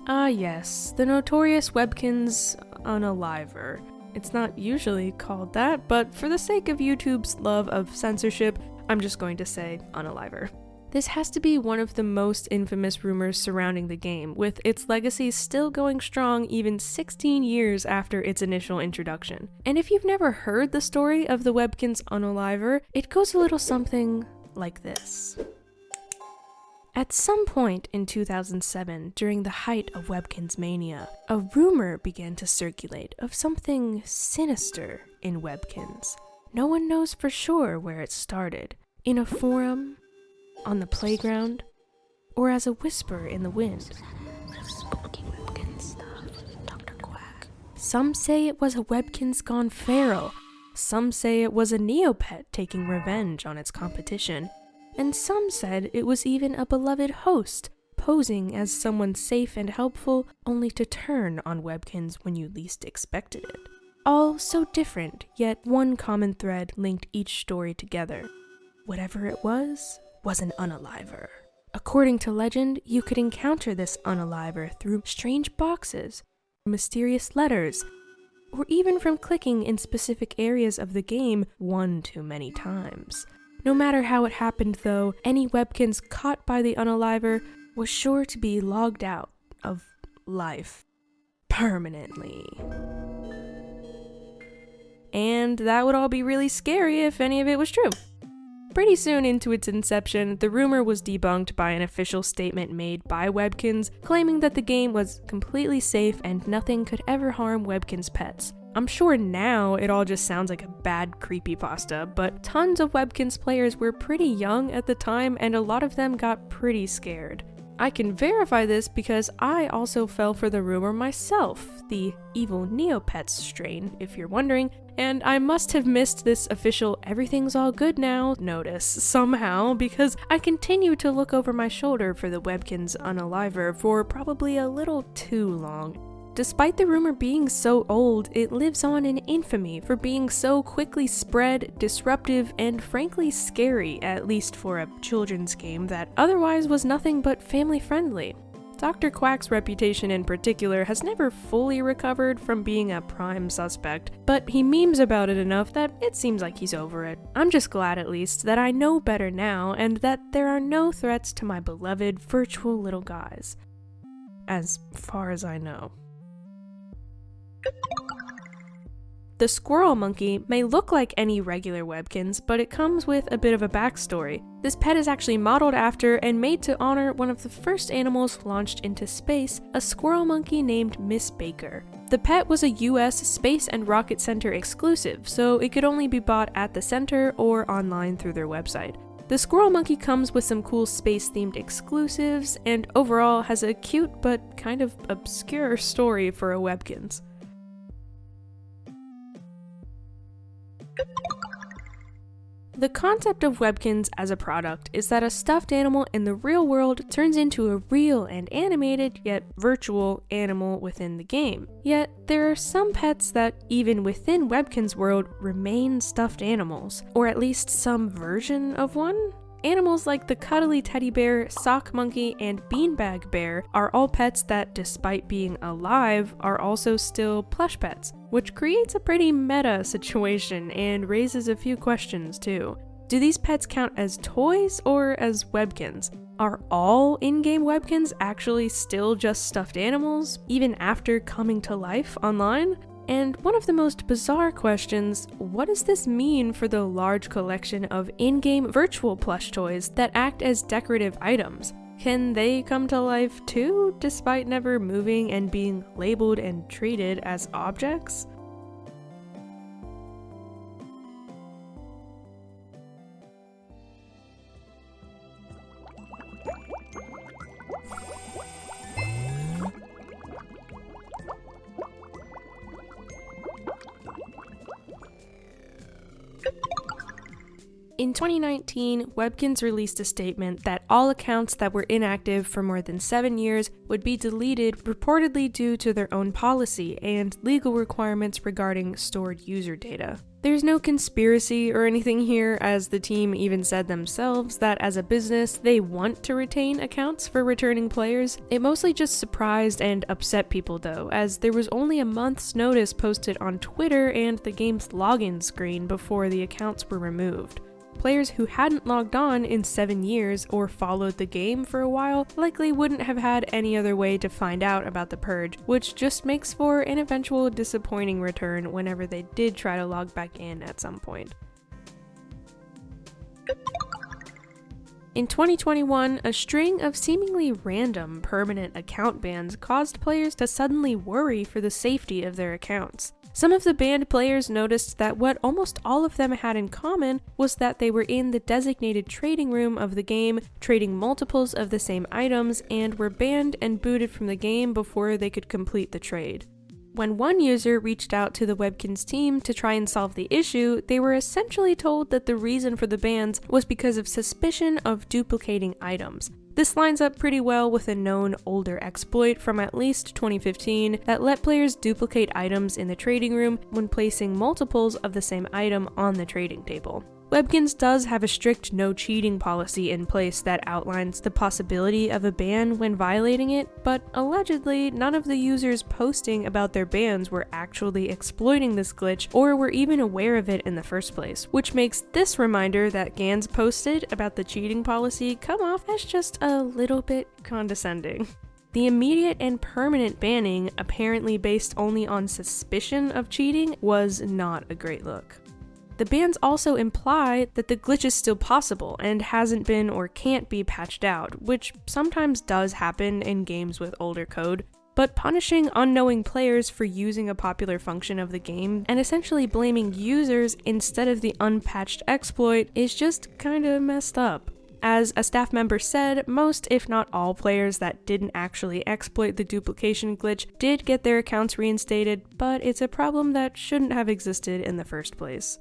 Ah yes, the notorious Webkinz Unaliver. It's not usually called that, but for the sake of YouTube's love of censorship, I'm just going to say Unaliver. This has to be one of the most infamous rumors surrounding the game, with its legacy still going strong even 16 years after its initial introduction. And if you've never heard the story of the Webkinz Unaliver, it goes a little something like this. At some point in 2007, during the height of Webkinz Mania, a rumor began to circulate of something sinister in Webkinz. No one knows for sure where it started. In a forum, on the playground, or as a whisper in the wind. Spooky Webkinz stuff, Dr. Quack. Some say it was a Webkinz gone feral. Some say it was a Neopet taking revenge on its competition. And some said it was even a beloved host, posing as someone safe and helpful, only to turn on Webkinz when you least expected it. All so different, yet one common thread linked each story together. Whatever it was an Unaliver. According to legend, you could encounter this Unaliver through strange boxes, mysterious letters, or even from clicking in specific areas of the game one too many times. No matter how it happened though, any Webkinz caught by the Unaliver was sure to be logged out of life permanently. And that would all be really scary if any of it was true. Pretty soon into its inception, the rumor was debunked by an official statement made by Webkinz, claiming that the game was completely safe and nothing could ever harm Webkinz pets. I'm sure now it all just sounds like a bad creepypasta, but tons of Webkinz players were pretty young at the time and a lot of them got pretty scared. I can verify this because I also fell for the rumor myself, the evil Neopets strain, if you're wondering, and I must have missed this official everything's all good now notice somehow because I continued to look over my shoulder for the Webkinz Unaliver for probably a little too long. Despite the rumor being so old, it lives on in infamy for being so quickly spread, disruptive, and frankly scary, at least for a children's game that otherwise was nothing but family-friendly. Dr. Quack's reputation in particular has never fully recovered from being a prime suspect, but he memes about it enough that it seems like he's over it. I'm just glad at least that I know better now and that there are no threats to my beloved virtual little guys. As far as I know. The squirrel monkey may look like any regular Webkinz, but it comes with a bit of a backstory. This pet is actually modeled after and made to honor one of the first animals launched into space, a squirrel monkey named Miss Baker. The pet was a US Space and Rocket Center exclusive, so it could only be bought at the center or online through their website. The squirrel monkey comes with some cool space-themed exclusives, and overall has a cute but kind of obscure story for a Webkinz. The concept of Webkinz as a product is that a stuffed animal in the real world turns into a real and animated, yet virtual, animal within the game. Yet, there are some pets that, even within Webkinz world, remain stuffed animals, or at least some version of one. Animals like the cuddly teddy bear, sock monkey, and beanbag bear are all pets that, despite being alive, are also still plush pets, which creates a pretty meta situation and raises a few questions too. Do these pets count as toys or as Webkinz? Are all in-game Webkinz actually still just stuffed animals, even after coming to life online? And one of the most bizarre questions, what does this mean for the large collection of in-game virtual plush toys that act as decorative items? Can they come to life too, despite never moving and being labeled and treated as objects? In 2019, Webkinz released a statement that all accounts that were inactive for more than 7 years would be deleted, reportedly due to their own policy and legal requirements regarding stored user data. There's no conspiracy or anything here, as the team even said themselves that as a business, they want to retain accounts for returning players. It mostly just surprised and upset people though, as there was only a month's notice posted on Twitter and the game's login screen before the accounts were removed. Players who hadn't logged on in 7 years or followed the game for a while likely wouldn't have had any other way to find out about the purge, which just makes for an eventual disappointing return whenever they did try to log back in at some point. In 2021, a string of seemingly random permanent account bans caused players to suddenly worry for the safety of their accounts. Some of the banned players noticed that what almost all of them had in common was that they were in the designated trading room of the game, trading multiples of the same items, and were banned and booted from the game before they could complete the trade. When one user reached out to the Webkinz team to try and solve the issue, they were essentially told that the reason for the bans was because of suspicion of duplicating items. This lines up pretty well with a known older exploit from at least 2015 that let players duplicate items in the trading room when placing multiples of the same item on the trading table. Webkinz does have a strict no cheating policy in place that outlines the possibility of a ban when violating it, but allegedly none of the users posting about their bans were actually exploiting this glitch or were even aware of it in the first place, which makes this reminder that Gans posted about the cheating policy come off as just a little bit condescending. The immediate and permanent banning, apparently based only on suspicion of cheating, was not a great look. The bans also imply that the glitch is still possible and hasn't been or can't be patched out, which sometimes does happen in games with older code, but punishing unknowing players for using a popular function of the game and essentially blaming users instead of the unpatched exploit is just kinda messed up. As a staff member said, most if not all players that didn't actually exploit the duplication glitch did get their accounts reinstated, but it's a problem that shouldn't have existed in the first place.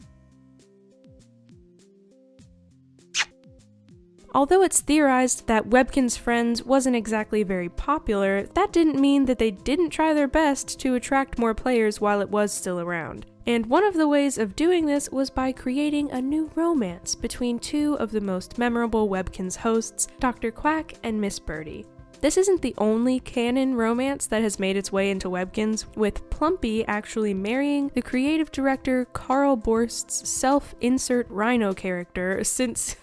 Although it's theorized that Webkinz Friends wasn't exactly very popular, that didn't mean that they didn't try their best to attract more players while it was still around. And one of the ways of doing this was by creating a new romance between two of the most memorable Webkinz hosts, Dr. Quack and Miss Birdy. This isn't the only canon romance that has made its way into Webkinz, with Plumpy actually marrying the creative director Carl Borst's self-insert rhino character since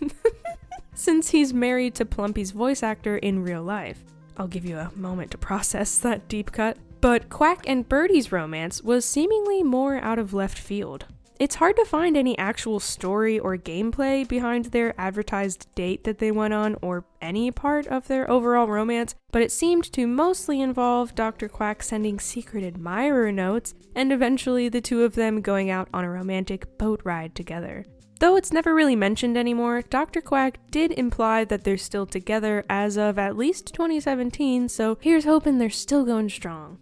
he's married to Plumpy's voice actor in real life. I'll give you a moment to process that deep cut. But Quack and Birdy's romance was seemingly more out of left field. It's hard to find any actual story or gameplay behind their advertised date that they went on or any part of their overall romance, but it seemed to mostly involve Dr. Quack sending secret admirer notes and eventually the two of them going out on a romantic boat ride together. Though it's never really mentioned anymore, Dr. Quack did imply that they're still together as of at least 2017, so here's hoping they're still going strong.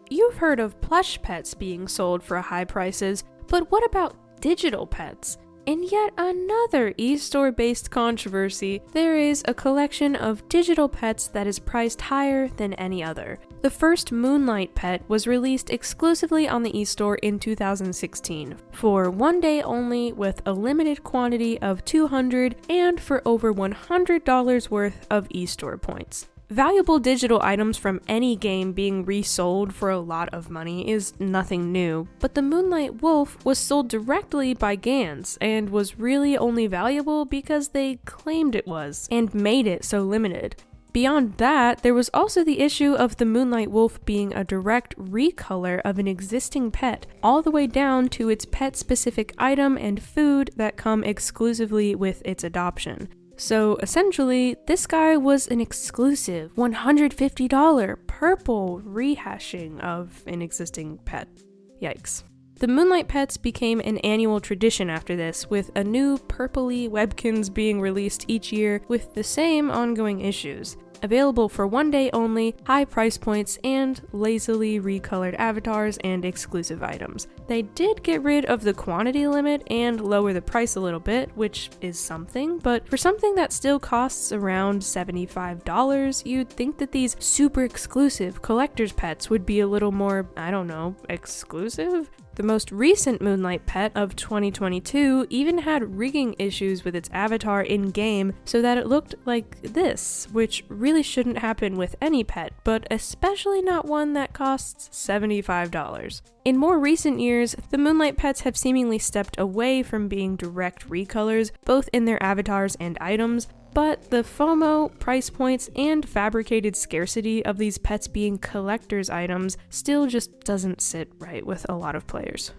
You've heard of plush pets being sold for high prices, But what about digital pets? In yet another eStore-based controversy, there is a collection of digital pets that is priced higher than any other. The first Moonlight Pet was released exclusively on the eStore in 2016, for 1 day only with a limited quantity of 200 and for over $100 worth of eStore points. Valuable digital items from any game being resold for a lot of money is nothing new, but the Moonlight Wolf was sold directly by Gans and was really only valuable because they claimed it was and made it so limited. Beyond that, there was also the issue of the Moonlight Wolf being a direct recolor of an existing pet, all the way down to its pet-specific item and food that come exclusively with its adoption. So essentially, this guy was an exclusive $150 purple rehashing of an existing pet. Yikes. The Moonlight Pets became an annual tradition after this, with a new purpley Webkinz being released each year with the same ongoing issues. Available for 1 day only, high price points, and lazily recolored avatars and exclusive items. They did get rid of the quantity limit and lower the price a little bit, which is something, but for something that still costs around $75, you'd think that these super exclusive collector's pets would be a little more, I don't know, exclusive? The most recent Moonlight Pet of 2022 even had rigging issues with its avatar in-game so that it looked like this, which really shouldn't happen with any pet, but especially not one that costs $75. In more recent years, the Moonlight Pets have seemingly stepped away from being direct recolors, both in their avatars and items, but the FOMO, price points, and fabricated scarcity of these pets being collector's items still just doesn't sit right with a lot of players.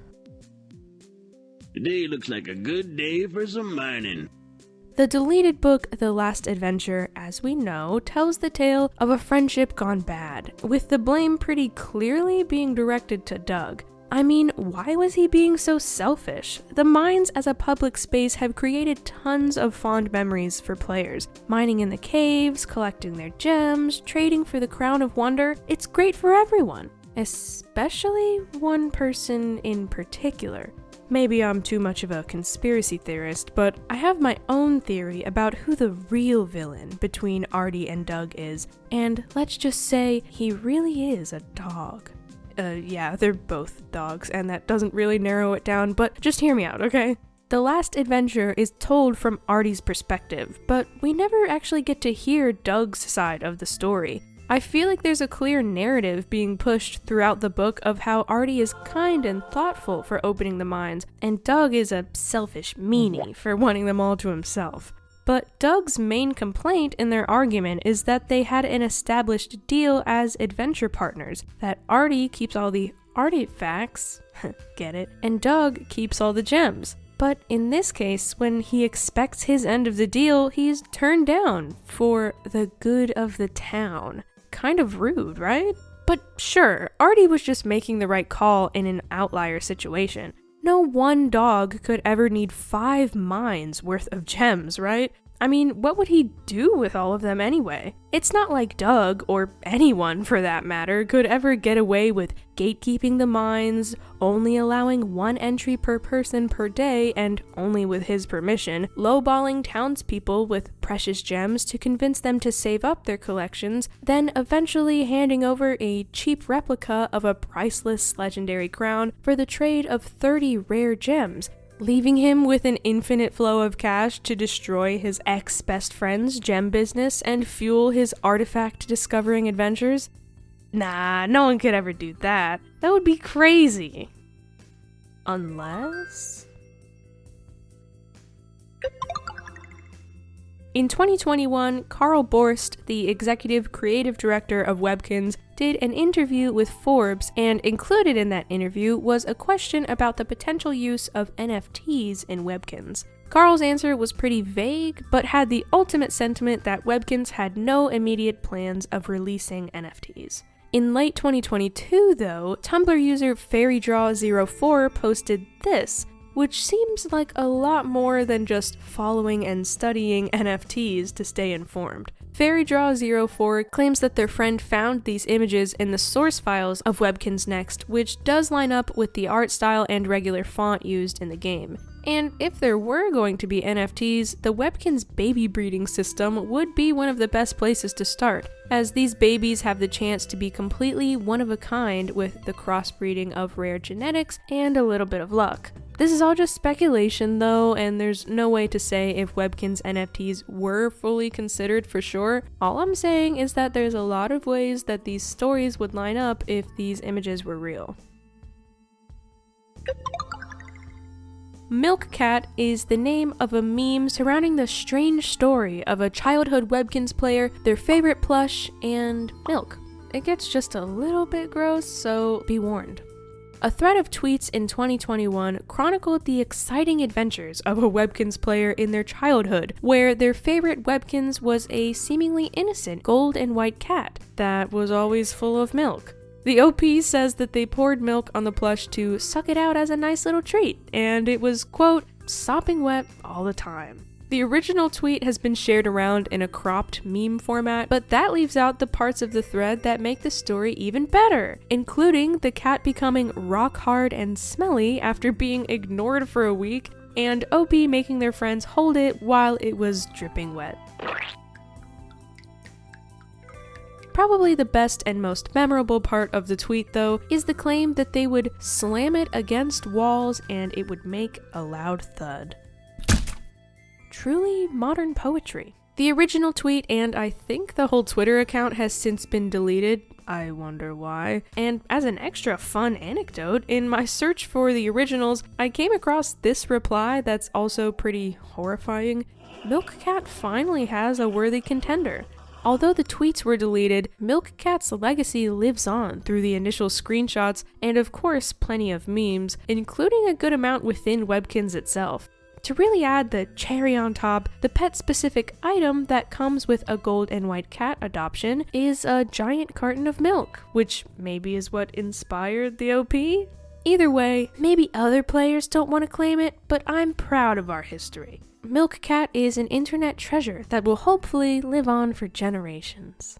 Today looks like a good day for some mining. The deleted book, The Last Adventure, as we know, tells the tale of a friendship gone bad, with the blame pretty clearly being directed to Doug. I mean, why was he being so selfish? The mines as a public space have created tons of fond memories for players. Mining in the caves, collecting their gems, trading for the Crown of Wonder, it's great for everyone. Especially one person in particular. Maybe I'm too much of a conspiracy theorist, but I have my own theory about who the real villain between Arte and Doug is, and let's just say he really is a dog. Yeah, they're both dogs, and that doesn't really narrow it down, but just hear me out, okay? The Last Adventure is told from Arte's perspective, but we never actually get to hear Doug's side of the story. I feel like there's a clear narrative being pushed throughout the book of how Arte is kind and thoughtful for opening the mines, and Doug is a selfish meanie for wanting them all to himself. But Doug's main complaint in their argument is that they had an established deal as adventure partners, that Arte keeps all the artifacts, get it, and Doug keeps all the gems. But in this case, when he expects his end of the deal, he's turned down for the good of the town. Kind of rude, right? But sure, Arte was just making the right call in an outlier situation. No one dog could ever need 5 mines worth of gems, right? I mean, what would he do with all of them anyway? It's not like Doug, or anyone for that matter, could ever get away with gatekeeping the mines, only allowing 1 entry per person per day, and only with his permission, lowballing townspeople with precious gems to convince them to save up their collections, then eventually handing over a cheap replica of a priceless legendary crown for the trade of 30 rare gems, leaving him with an infinite flow of cash to destroy his ex-best friend's gem business and fuel his artifact-discovering adventures? Nah, no one could ever do that. That would be crazy. Unless... In 2021, Carl Borst, the executive creative director of Webkinz, did an interview with Forbes, and included in that interview was a question about the potential use of NFTs in Webkinz. Carl's answer was pretty vague, but had the ultimate sentiment that Webkinz had no immediate plans of releasing NFTs. In late 2022, though, Tumblr user FairyDraw04 posted this, which seems like a lot more than just following and studying NFTs to stay informed. FairyDraw04 claims that their friend found these images in the source files of Webkinz Next, which does line up with the art style and regular font used in the game. And if there were going to be NFTs, the Webkinz baby breeding system would be one of the best places to start, as these babies have the chance to be completely one of a kind with the crossbreeding of rare genetics and a little bit of luck. This is all just speculation though, and there's no way to say if Webkinz NFTs were fully considered for sure. All I'm saying is that there's a lot of ways that these stories would line up if these images were real. Milk Cat is the name of a meme surrounding the strange story of a childhood Webkinz player, their favorite plush, and milk. It gets just a little bit gross, so be warned. A thread of tweets in 2021 chronicled the exciting adventures of a Webkinz player in their childhood, where their favorite Webkinz was a seemingly innocent gold and white cat that was always full of milk. The OP says that they poured milk on the plush to suck it out as a nice little treat, and it was, quote, sopping wet all the time. The original tweet has been shared around in a cropped meme format, but that leaves out the parts of the thread that make the story even better, including the cat becoming rock hard and smelly after being ignored for a week, and OP making their friends hold it while it was dripping wet. Probably the best and most memorable part of the tweet, though, is the claim that they would slam it against walls and it would make a loud thud. Truly modern poetry. The original tweet, and I think the whole Twitter account, has since been deleted. I wonder why. And as an extra fun anecdote, in my search for the originals, I came across this reply that's also pretty horrifying. Milk Cat finally has a worthy contender. Although the tweets were deleted, Milk Cat's legacy lives on through the initial screenshots and of course plenty of memes, including a good amount within Webkinz itself. To really add the cherry on top, the pet-specific item that comes with a gold and white cat adoption is a giant carton of milk, which maybe is what inspired the OP? Either way, maybe other players don't want to claim it, but I'm proud of our history. Milk Cat is an internet treasure that will hopefully live on for generations.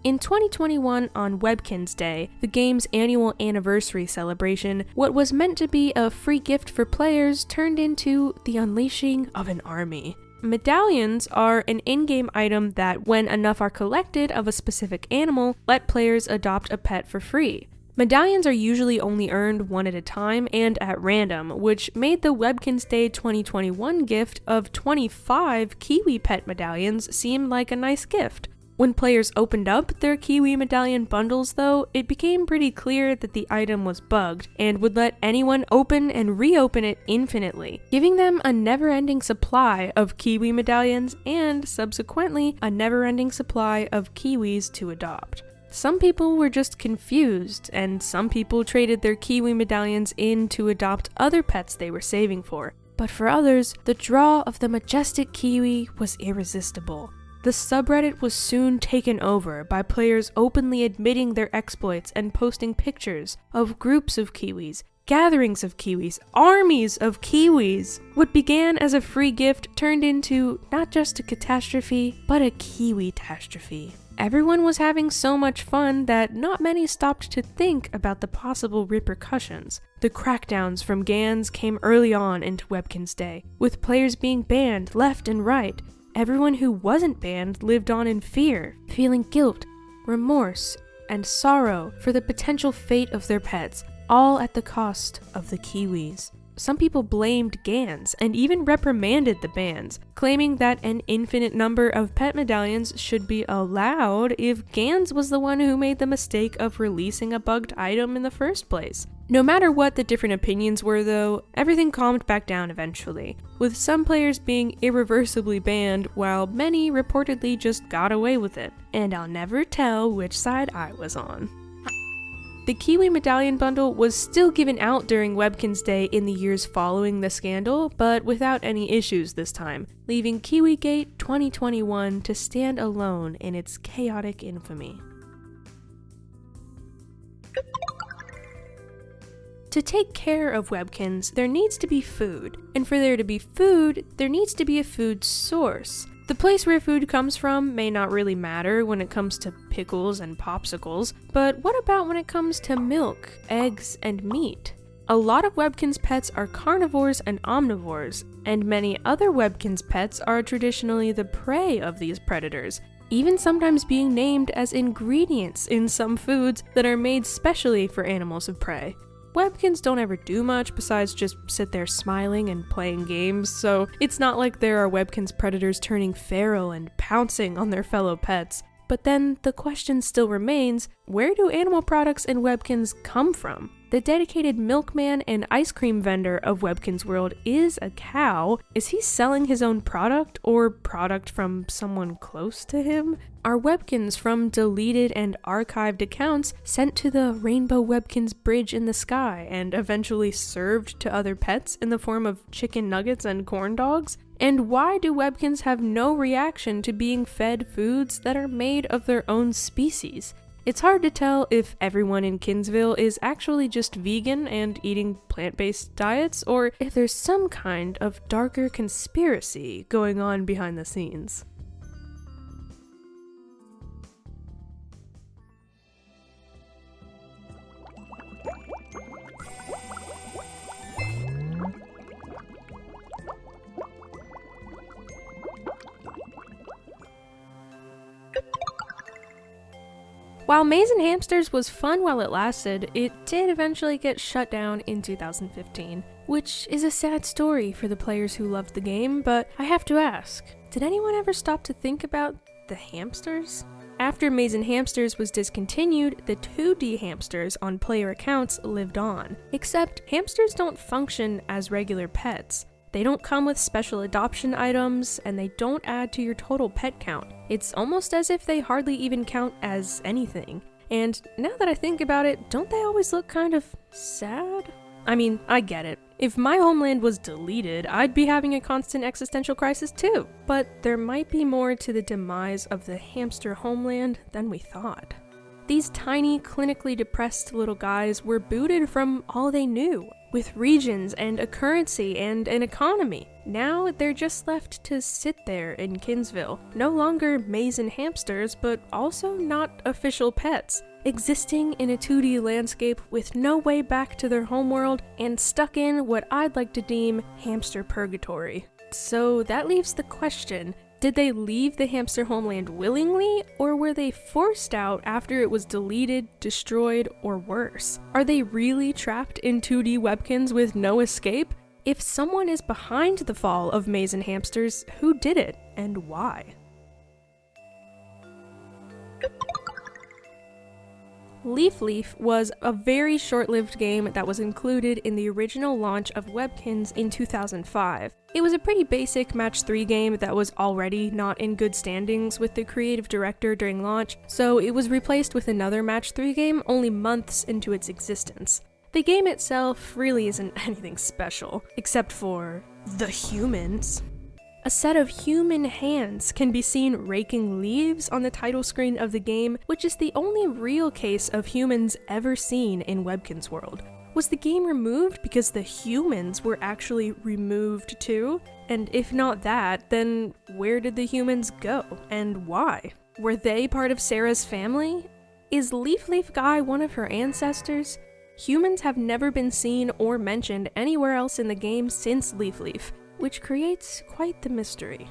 In 2021, on Webkinz Day, the game's annual anniversary celebration, what was meant to be a free gift for players turned into the unleashing of an army. Medallions are an in-game item that, when enough are collected of a specific animal, let players adopt a pet for free. Medallions are usually only earned one at a time and at random, which made the Webkinz Day 2021 gift of 25 Kiwi pet medallions seem like a nice gift. When players opened up their Kiwi medallion bundles though, it became pretty clear that the item was bugged and would let anyone open and reopen it infinitely, giving them a never-ending supply of Kiwi medallions and, subsequently, a never-ending supply of Kiwis to adopt. Some people were just confused, and some people traded their Kiwi medallions in to adopt other pets they were saving for. But for others, the draw of the majestic Kiwi was irresistible. The subreddit was soon taken over by players openly admitting their exploits and posting pictures of groups of Kiwis, gatherings of Kiwis, armies of Kiwis. What began as a free gift turned into not just a catastrophe, but a Kiwi-tastrophe. Everyone was having so much fun that not many stopped to think about the possible repercussions. The crackdowns from GANs came early on into Webkinz Day, with players being banned left and right. Everyone who wasn't banned lived on in fear, feeling guilt, remorse, and sorrow for the potential fate of their pets, all at the cost of the Kiwis. Some people blamed GANs and even reprimanded the bans, claiming that an infinite number of pet medallions should be allowed if GANs was the one who made the mistake of releasing a bugged item in the first place. No matter what the different opinions were though, everything calmed back down eventually, with some players being irreversibly banned while many reportedly just got away with it. And I'll never tell which side I was on. The Kiwi medallion bundle was still given out during Webkinz Day in the years following the scandal, but without any issues this time, leaving KiwiGate 2021 to stand alone in its chaotic infamy. To take care of Webkinz, there needs to be food. And for there to be food, there needs to be a food source. The place where food comes from may not really matter when it comes to pickles and popsicles, but what about when it comes to milk, eggs, and meat? A lot of Webkinz pets are carnivores and omnivores, and many other Webkinz pets are traditionally the prey of these predators, even sometimes being named as ingredients in some foods that are made specially for animals of prey. Webkinz don't ever do much besides just sit there smiling and playing games, so it's not like there are Webkinz predators turning feral and pouncing on their fellow pets. But then the question still remains, where do animal products in Webkinz come from? The dedicated milkman and ice cream vendor of Webkinz World is a cow. Is he selling his own product or product from someone close to him? Are Webkinz from deleted and archived accounts sent to the Rainbow Webkinz Bridge in the sky and eventually served to other pets in the form of chicken nuggets and corn dogs? And why do Webkinz have no reaction to being fed foods that are made of their own species? It's hard to tell if everyone in Kinzville is actually just vegan and eating plant-based diets, or if there's some kind of darker conspiracy going on behind the scenes. While Mazin Hamsters was fun while it lasted, it did eventually get shut down in 2015, which is a sad story for the players who loved the game, but I have to ask, did anyone ever stop to think about the hamsters? After Mazin Hamsters was discontinued, the 2D hamsters on player accounts lived on, except hamsters don't function as regular pets. They don't come with special adoption items, and they don't add to your total pet count. It's almost as if they hardly even count as anything. And now that I think about it, don't they always look kind of sad? I mean, I get it. If my homeland was deleted, I'd be having a constant existential crisis too. But there might be more to the demise of the hamster homeland than we thought. These tiny, clinically depressed little guys were booted from all they knew, with regions and a currency and an economy. Now they're just left to sit there in Kinzville, no longer Mazin Hamsters, but also not official pets, existing in a 2D landscape with no way back to their homeworld and stuck in what I'd like to deem Hamster Purgatory. So that leaves the question, did they leave the hamster homeland willingly, or were they forced out after it was deleted, destroyed, or worse? Are they really trapped in 2D Webkinz with no escape? If someone is behind the fall of Mazin Hamsters, who did it, and why? Leaf Leaf was a very short-lived game that was included in the original launch of Webkinz in 2005. It was a pretty basic match 3 game that was already not in good standings with the creative director during launch, so it was replaced with another match 3 game only months into its existence. The game itself really isn't anything special, except for the humans. A set of human hands can be seen raking leaves on the title screen of the game, which is the only real case of humans ever seen in Webkinz World. Was the game removed because the humans were actually removed too? And if not that, then where did the humans go, and why? Were they part of Sarah's family? Is Leaf Leaf Guy one of her ancestors? Humans have never been seen or mentioned anywhere else in the game since Leaf Leaf, which creates quite the mystery.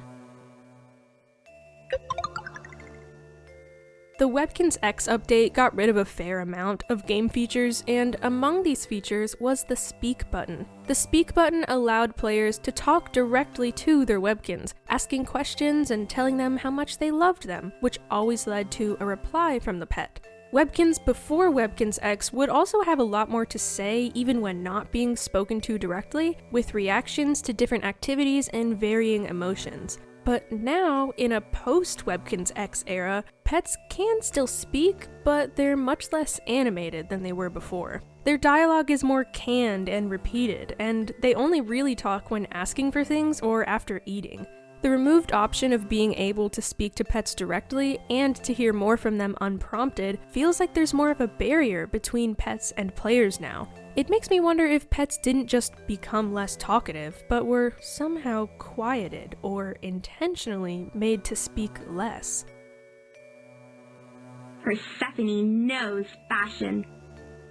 The Webkinz X update got rid of a fair amount of game features, and among these features was the speak button. The speak button allowed players to talk directly to their Webkinz, asking questions and telling them how much they loved them, which always led to a reply from the pet. Webkinz before Webkinz X would also have a lot more to say even when not being spoken to directly, with reactions to different activities and varying emotions. But now, in a post-Webkinz X era, pets can still speak, but they're much less animated than they were before. Their dialogue is more canned and repeated, and they only really talk when asking for things or after eating. The removed option of being able to speak to pets directly and to hear more from them unprompted feels like there's more of a barrier between pets and players now. It makes me wonder if pets didn't just become less talkative, but were somehow quieted or intentionally made to speak less. Persephone knows fashion.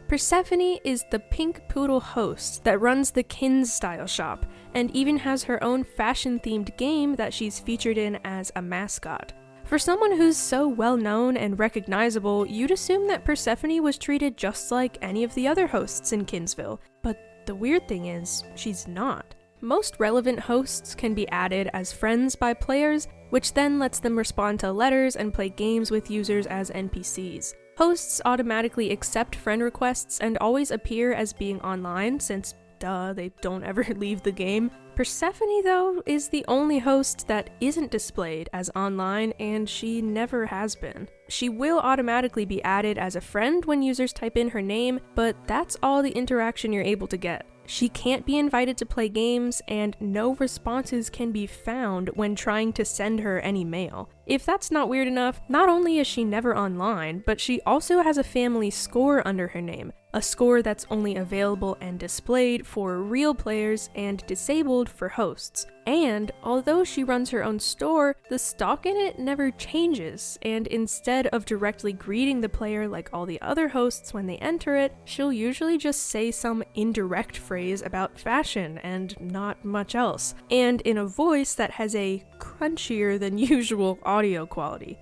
Persephone is the pink poodle host that runs the Kinz style shop, and even has her own fashion-themed game that she's featured in as a mascot. For someone who's so well-known and recognizable, you'd assume that Persephone was treated just like any of the other hosts in Kinzville, but the weird thing is, she's not. Most relevant hosts can be added as friends by players, which then lets them respond to letters and play games with users as NPCs. Hosts automatically accept friend requests and always appear as being online, since duh, they don't ever leave the game. Persephone, though, is the only host that isn't displayed as online, and she never has been. She will automatically be added as a friend when users type in her name, but that's all the interaction you're able to get. She can't be invited to play games, and no responses can be found when trying to send her any mail. If that's not weird enough, not only is she never online, but she also has a family score under her name, a score that's only available and displayed for real players and disabled for hosts. And although she runs her own store, the stock in it never changes, and instead of directly greeting the player like all the other hosts when they enter it, she'll usually just say some indirect phrase about fashion and not much else, and in a voice that has a crunchier than usual audio quality.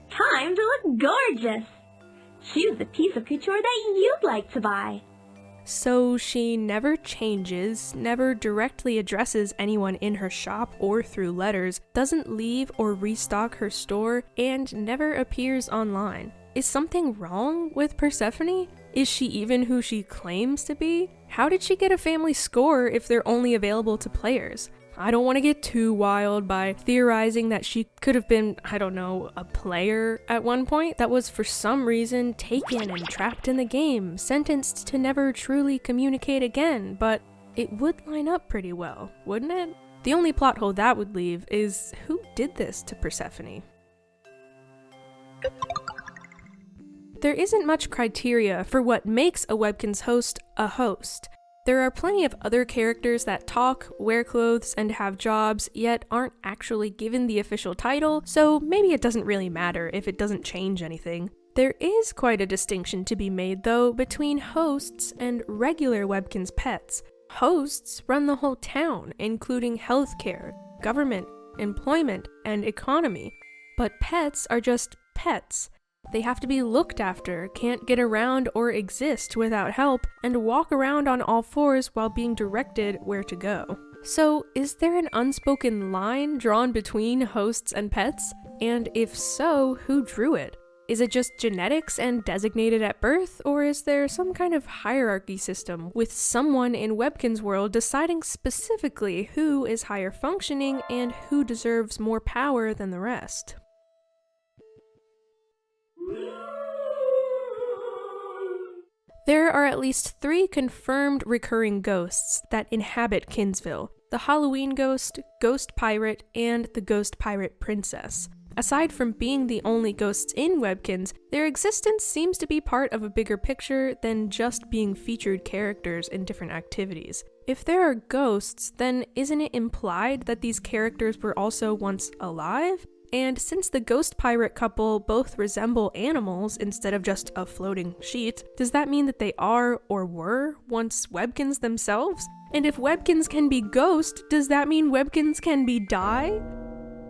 Time to look gorgeous! Choose the piece of couture that you'd like to buy. So she never changes, never directly addresses anyone in her shop or through letters, doesn't leave or restock her store, and never appears online. Is something wrong with Persephone? Is she even who she claims to be? How did she get a family score if they're only available to players? I don't want to get too wild by theorizing that she could have been, I don't know, a player at one point that was for some reason taken and trapped in the game, sentenced to never truly communicate again, but it would line up pretty well, wouldn't it? The only plot hole that would leave is who did this to Persephone? There isn't much criteria for what makes a Webkinz host a host. There are plenty of other characters that talk, wear clothes, and have jobs, yet aren't actually given the official title, so maybe it doesn't really matter if it doesn't change anything. There is quite a distinction to be made, though, between hosts and regular Webkinz pets. Hosts run the whole town, including healthcare, government, employment, and economy. But pets are just pets. They have to be looked after, can't get around or exist without help, and walk around on all fours while being directed where to go. So, is there an unspoken line drawn between hosts and pets? And if so, who drew it? Is it just genetics and designated at birth, or is there some kind of hierarchy system with someone in Webkinz world deciding specifically who is higher functioning and who deserves more power than the rest? There are at least 3 confirmed recurring ghosts that inhabit Kinzville: the Halloween Ghost, Ghost Pirate, and the Ghost Pirate Princess. Aside from being the only ghosts in Webkinz, their existence seems to be part of a bigger picture than just being featured characters in different activities. If there are ghosts, then isn't it implied that these characters were also once alive? And since the ghost pirate couple both resemble animals instead of just a floating sheet, does that mean that they are or were once Webkinz themselves? And if Webkinz can be ghost, does that mean Webkinz can be die?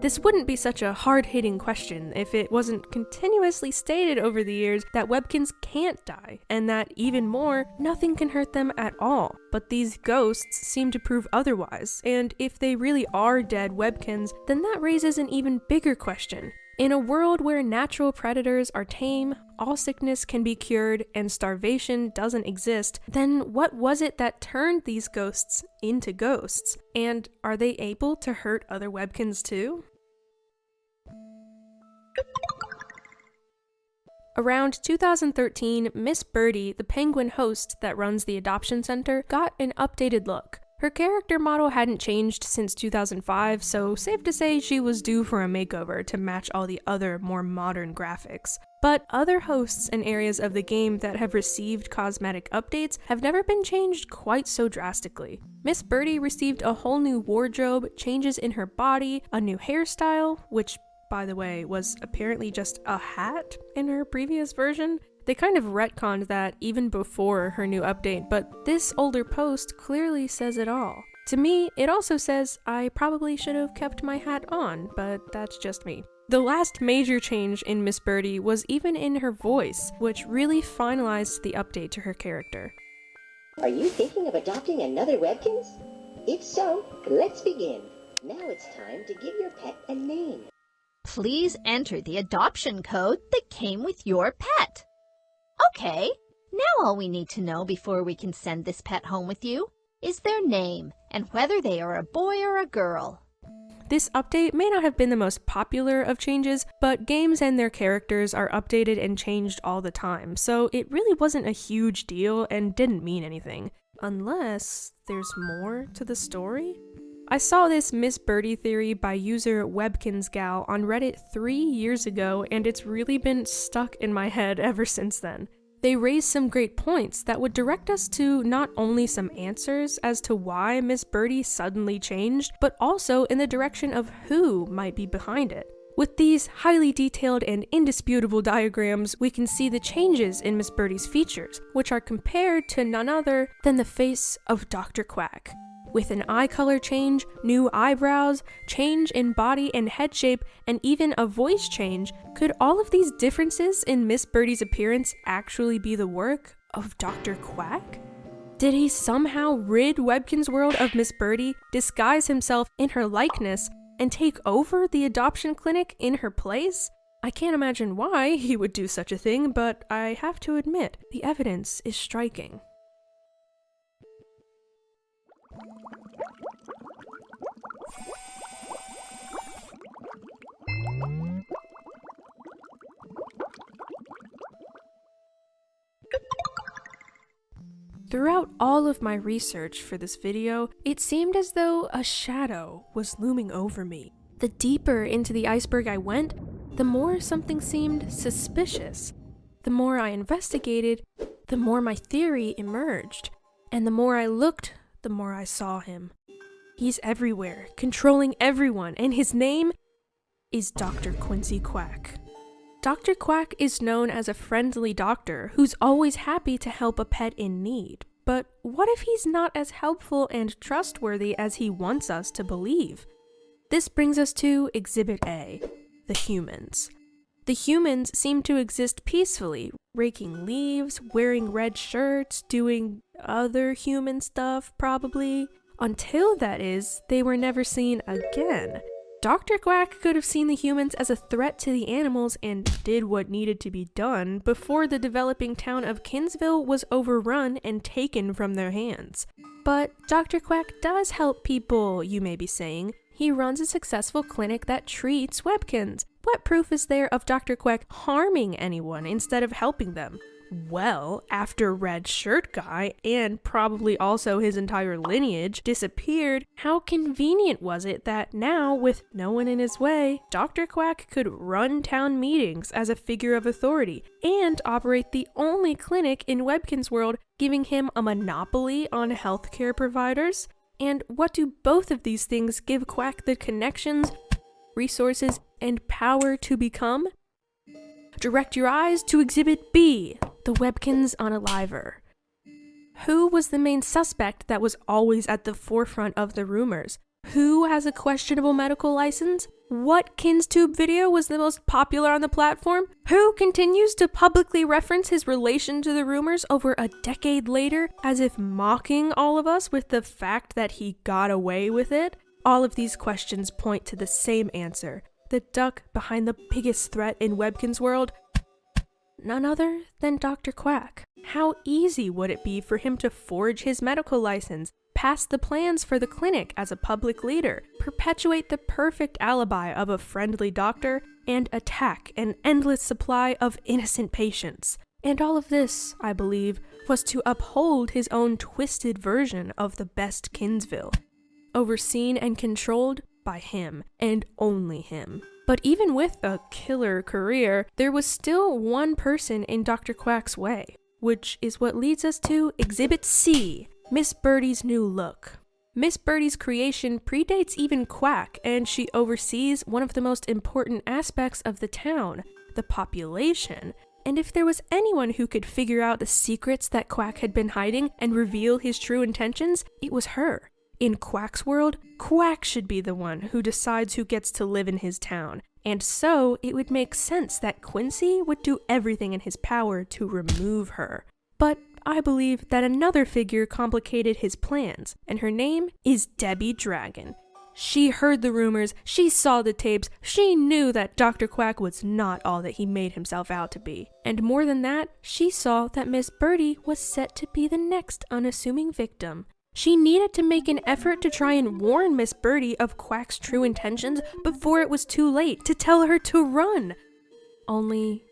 This wouldn't be such a hard-hitting question if it wasn't continuously stated over the years that Webkinz can't die, and that even more, nothing can hurt them at all. But these ghosts seem to prove otherwise, and if they really are dead Webkinz, then that raises an even bigger question. In a world where natural predators are tame, all sickness can be cured, and starvation doesn't exist, then what was it that turned these ghosts into ghosts? And are they able to hurt other Webkinz too? Around 2013, Miss Birdy, the penguin host that runs the adoption center, got an updated look. Her character model hadn't changed since 2005, so safe to say she was due for a makeover to match all the other, more modern graphics. But other hosts and areas of the game that have received cosmetic updates have never been changed quite so drastically. Miss Birdy received a whole new wardrobe, changes in her body, a new hairstyle, which, by the way, was apparently just a hat in her previous version. They kind of retconned that even before her new update, but this older post clearly says it all. To me, it also says I probably should have kept my hat on, but that's just me. The last major change in Miss Birdy was even in her voice, which really finalized the update to her character. Are you thinking of adopting another Webkinz? If so, let's begin. Now it's time to give your pet a name. Please enter the adoption code that came with your pet. Okay, now all we need to know before we can send this pet home with you is their name and whether they are a boy or a girl. This update may not have been the most popular of changes, but games and their characters are updated and changed all the time, so it really wasn't a huge deal and didn't mean anything. Unless there's more to the story? I saw this Miss Birdy theory by user Webkinz Gal on Reddit 3 years ago, and it's really been stuck in my head ever since then. They raised some great points that would direct us to not only some answers as to why Miss Birdy suddenly changed, but also in the direction of who might be behind it. With these highly detailed and indisputable diagrams, we can see the changes in Miss Birdy's features, which are compared to none other than the face of Dr. Quack. With an eye color change, new eyebrows, change in body and head shape, and even a voice change, could all of these differences in Miss Birdy's appearance actually be the work of Dr. Quack? Did he somehow rid Webkinz World of Miss Birdy, disguise himself in her likeness, and take over the adoption clinic in her place? I can't imagine why he would do such a thing, but I have to admit, the evidence is striking. Throughout all of my research for this video, it seemed as though a shadow was looming over me. The deeper into the iceberg I went, the more something seemed suspicious. The more I investigated, the more my theory emerged. And the more I looked, the more I saw him. He's everywhere, controlling everyone, and his name is Dr. Quincy Quack. Dr. Quack is known as a friendly doctor who's always happy to help a pet in need. But what if he's not as helpful and trustworthy as he wants us to believe? This brings us to Exhibit A, the humans. The humans seem to exist peacefully, raking leaves, wearing red shirts, doing other human stuff, probably. Until, that is, they were never seen again. Dr. Quack could have seen the humans as a threat to the animals and did what needed to be done before the developing town of Kinzville was overrun and taken from their hands. But Dr. Quack does help people, you may be saying. He runs a successful clinic that treats Webkinz. What proof is there of Dr. Quack harming anyone instead of helping them? Well, after Red Shirt Guy, and probably also his entire lineage, disappeared, how convenient was it that now, with no one in his way, Dr. Quack could run town meetings as a figure of authority, and operate the only clinic in Webkinz World, giving him a monopoly on healthcare providers? And what do both of these things give Quack the connections, resources, and power to become? Direct your eyes to Exhibit B, the Webkinz Unaliver. Who was the main suspect that was always at the forefront of the rumors? Who has a questionable medical license? What KinzTube video was the most popular on the platform? Who continues to publicly reference his relation to the rumors over a decade later, as if mocking all of us with the fact that he got away with it? All of these questions point to the same answer. The duck behind the biggest threat in Webkinz World? None other than Dr. Quack. How easy would it be for him to forge his medical license, pass the plans for the clinic as a public leader, perpetuate the perfect alibi of a friendly doctor, and attack an endless supply of innocent patients? And all of this, I believe, was to uphold his own twisted version of the best Kinzville, overseen and controlled by him, and only him. But even with a killer career, there was still one person in Dr. Quack's way, which is what leads us to Exhibit C, Miss Birdy's new look. Miss Birdy's creation predates even Quack, and she oversees one of the most important aspects of the town, the population. And if there was anyone who could figure out the secrets that Quack had been hiding and reveal his true intentions, it was her. In Quack's world, Quack should be the one who decides who gets to live in his town. And so, it would make sense that Quincy would do everything in his power to remove her. But I believe that another figure complicated his plans, and her name is Debbie Dragon. She heard the rumors, she saw the tapes, she knew that Dr. Quack was not all that he made himself out to be. And more than that, she saw that Miss Birdy was set to be the next unassuming victim. She needed to make an effort to try and warn Miss Birdy of Quack's true intentions before it was too late to tell her to run. Only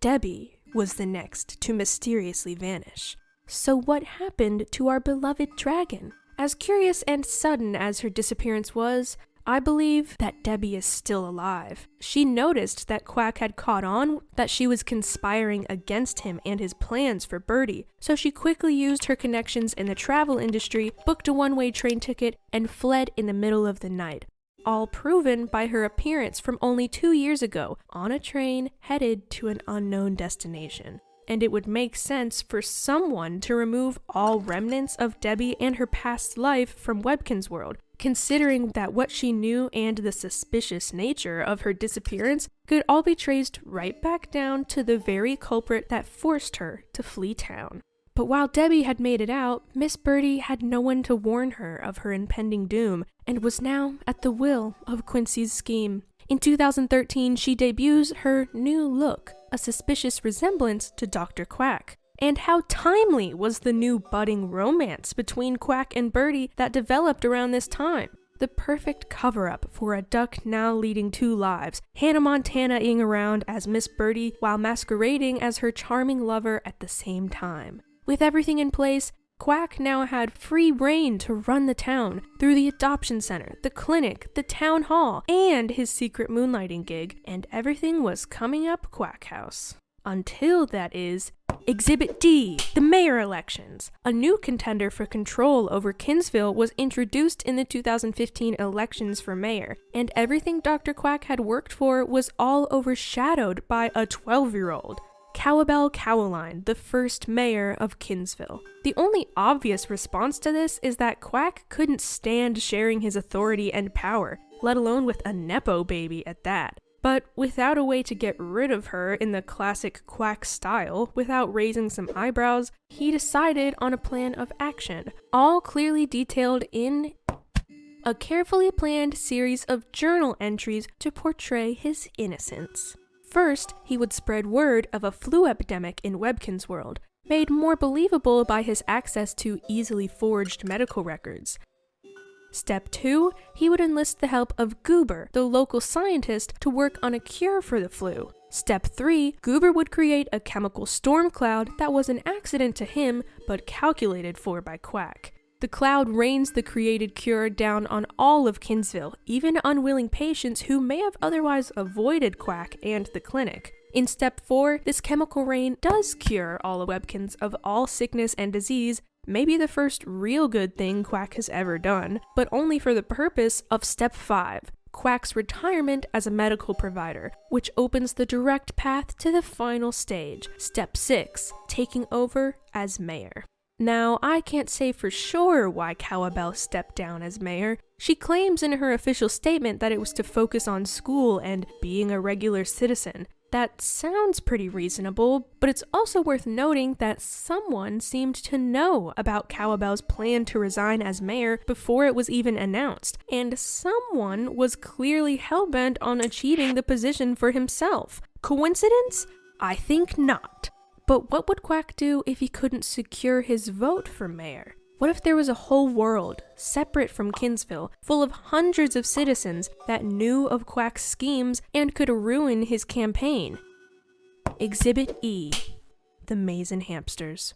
Debbie was the next to mysteriously vanish. So what happened to our beloved dragon? As curious and sudden as her disappearance was, I believe that Debbie is still alive. She noticed that Quack had caught on that she was conspiring against him and his plans for Birdy, so she quickly used her connections in the travel industry, booked a one-way train ticket, and fled in the middle of the night. All proven by her appearance from only 2 years ago on a train headed to an unknown destination. And it would make sense for someone to remove all remnants of Debbie and her past life from Webkinz world, considering that what she knew and the suspicious nature of her disappearance could all be traced right back down to the very culprit that forced her to flee town. But while Debbie had made it out, Miss Birdy had no one to warn her of her impending doom, and was now at the will of Quincy's scheme. In 2013, she debuts her new look, a suspicious resemblance to Dr. Quack. And how timely was the new budding romance between Quack and Birdy that developed around this time? The perfect cover-up for a duck now leading 2 lives, Hannah Montana-ing around as Miss Birdy while masquerading as her charming lover at the same time. With everything in place, Quack now had free reign to run the town through the adoption center, the clinic, the town hall, and his secret moonlighting gig, and everything was coming up Quack House. Until, that is, Exhibit D, the mayor elections. A new contender for control over Kinzville was introduced in the 2015 elections for mayor, and everything Dr. Quack had worked for was all overshadowed by a 12-year-old. Cowabell Cowline, the first mayor of Kinzville. The only obvious response to this is that Quack couldn't stand sharing his authority and power, let alone with a Nepo baby at that. But without a way to get rid of her in the classic Quack style, without raising some eyebrows, he decided on a plan of action, all clearly detailed in a carefully planned series of journal entries to portray his innocence. First, he would spread word of a flu epidemic in Webkinz world, made more believable by his access to easily forged medical records. Step 2, he would enlist the help of Goober, the local scientist, to work on a cure for the flu. Step 3, Goober would create a chemical storm cloud that was an accident to him, but calculated for by Quack. The cloud rains the created cure down on all of Kinzville, even unwilling patients who may have otherwise avoided Quack and the clinic. In Step 4, this chemical rain does cure all of Webkinz of all sickness and disease, maybe the first real good thing Quack has ever done, but only for the purpose of Step 5, Quack's retirement as a medical provider, which opens the direct path to the final stage, Step 6, taking over as mayor. Now, I can't say for sure why Cowabell stepped down as mayor. She claims in her official statement that it was to focus on school and being a regular citizen. That sounds pretty reasonable, but it's also worth noting that someone seemed to know about Cowabell's plan to resign as mayor before it was even announced, and someone was clearly hellbent on achieving the position for himself. Coincidence? I think not. But what would Quack do if he couldn't secure his vote for mayor? What if there was a whole world, separate from Kinzville, full of hundreds of citizens that knew of Quack's schemes and could ruin his campaign? Exhibit E, the Mazin Hamsters.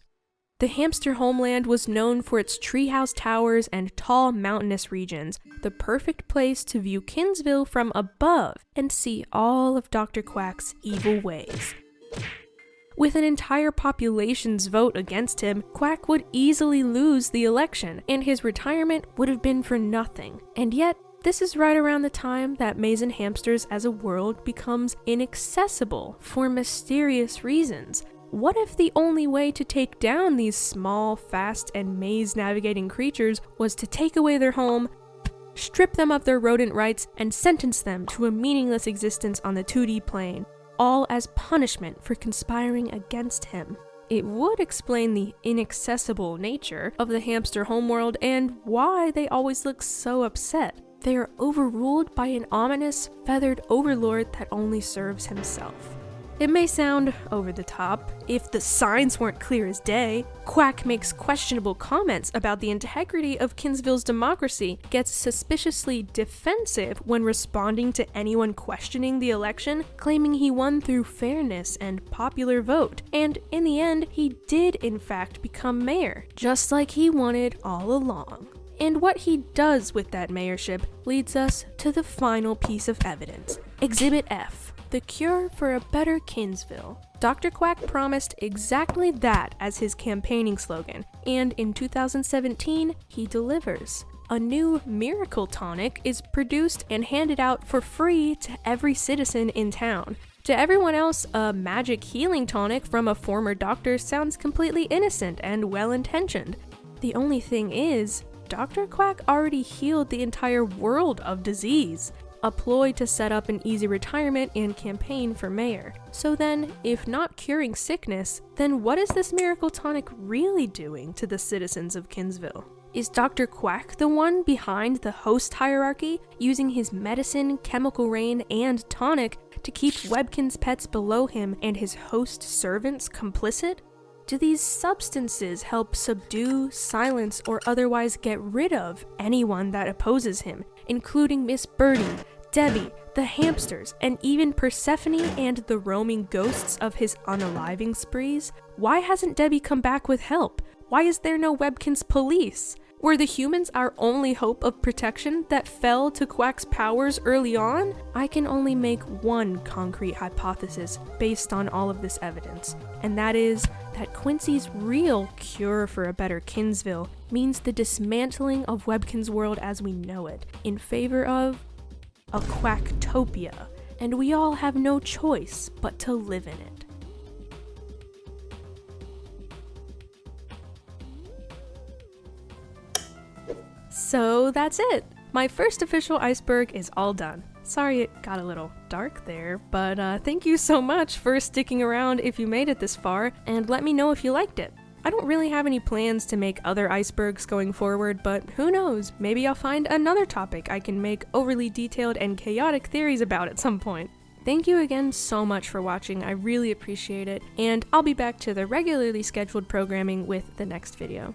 The hamster homeland was known for its treehouse towers and tall mountainous regions, the perfect place to view Kinzville from above and see all of Dr. Quack's evil ways. With an entire population's vote against him, Quack would easily lose the election, and his retirement would have been for nothing. And yet, this is right around the time that Mazin Hamsters as a world becomes inaccessible for mysterious reasons. What if the only way to take down these small, fast, and maze-navigating creatures was to take away their home, strip them of their rodent rights, and sentence them to a meaningless existence on the 2D plane, all as punishment for conspiring against him? It would explain the inaccessible nature of the hamster homeworld and why they always look so upset. They are overruled by an ominous, feathered overlord that only serves himself. It may sound over the top. If the signs weren't clear as day, Quack makes questionable comments about the integrity of Kinzville's democracy, gets suspiciously defensive when responding to anyone questioning the election, claiming he won through fairness and popular vote, and in the end, he did in fact become mayor, just like he wanted all along. And what he does with that mayorship leads us to the final piece of evidence, Exhibit F. The cure for a better Kinzville. Dr. Quack promised exactly that as his campaigning slogan, and in 2017, he delivers. A new miracle tonic is produced and handed out for free to every citizen in town. To everyone else, a magic healing tonic from a former doctor sounds completely innocent and well-intentioned. The only thing is, Dr. Quack already healed the entire world of disease. A ploy to set up an easy retirement and campaign for mayor. So then, if not curing sickness, then what is this miracle tonic really doing to the citizens of Kinzville? Is Dr. Quack the one behind the host hierarchy, using his medicine, chemical rain, and tonic to keep Webkinz pets below him and his host servants complicit? Do these substances help subdue, silence, or otherwise get rid of anyone that opposes him, including Miss Birdy, Debbie, the hamsters, and even Persephone and the roaming ghosts of his unaliving sprees? Why hasn't Debbie come back with help? Why is there no Webkinz police? Were the humans our only hope of protection that fell to Quack's powers early on? I can only make one concrete hypothesis based on all of this evidence, and that is that Quincy's real cure for a better Kinzville means the dismantling of Webkinz world as we know it, in favor of a Quacktopia, and we all have no choice but to live in it. So that's it! My first official iceberg is all done. Sorry it got a little dark there, but thank you so much for sticking around if you made it this far, and let me know if you liked it. I don't really have any plans to make other icebergs going forward, but who knows, maybe I'll find another topic I can make overly detailed and chaotic theories about at some point. Thank you again so much for watching, I really appreciate it, and I'll be back to the regularly scheduled programming with the next video.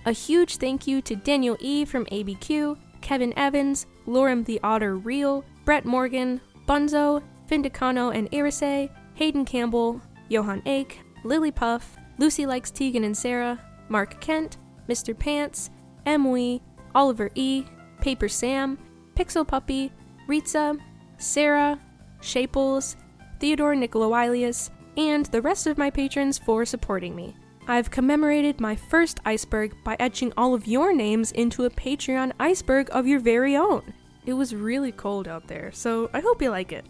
A huge thank you to Daniel E. from ABQ, Kevin Evans, Lorem the Otter Real, Brett Morgan, Bunzo, Vindicano and Irise, Hayden Campbell, Johan Ake, Lily Puff, Lucy Likes Tegan and Sarah, Mark Kent, Mr. Pants, Emily, Oliver E., Paper Sam, Pixel Puppy, Ritza, Sarah, Shaples, Theodore Nicolawilius, and the rest of my patrons for supporting me. I've commemorated my first iceberg by etching all of your names into a Patreon iceberg of your very own. It was really cold out there, so I hope you like it.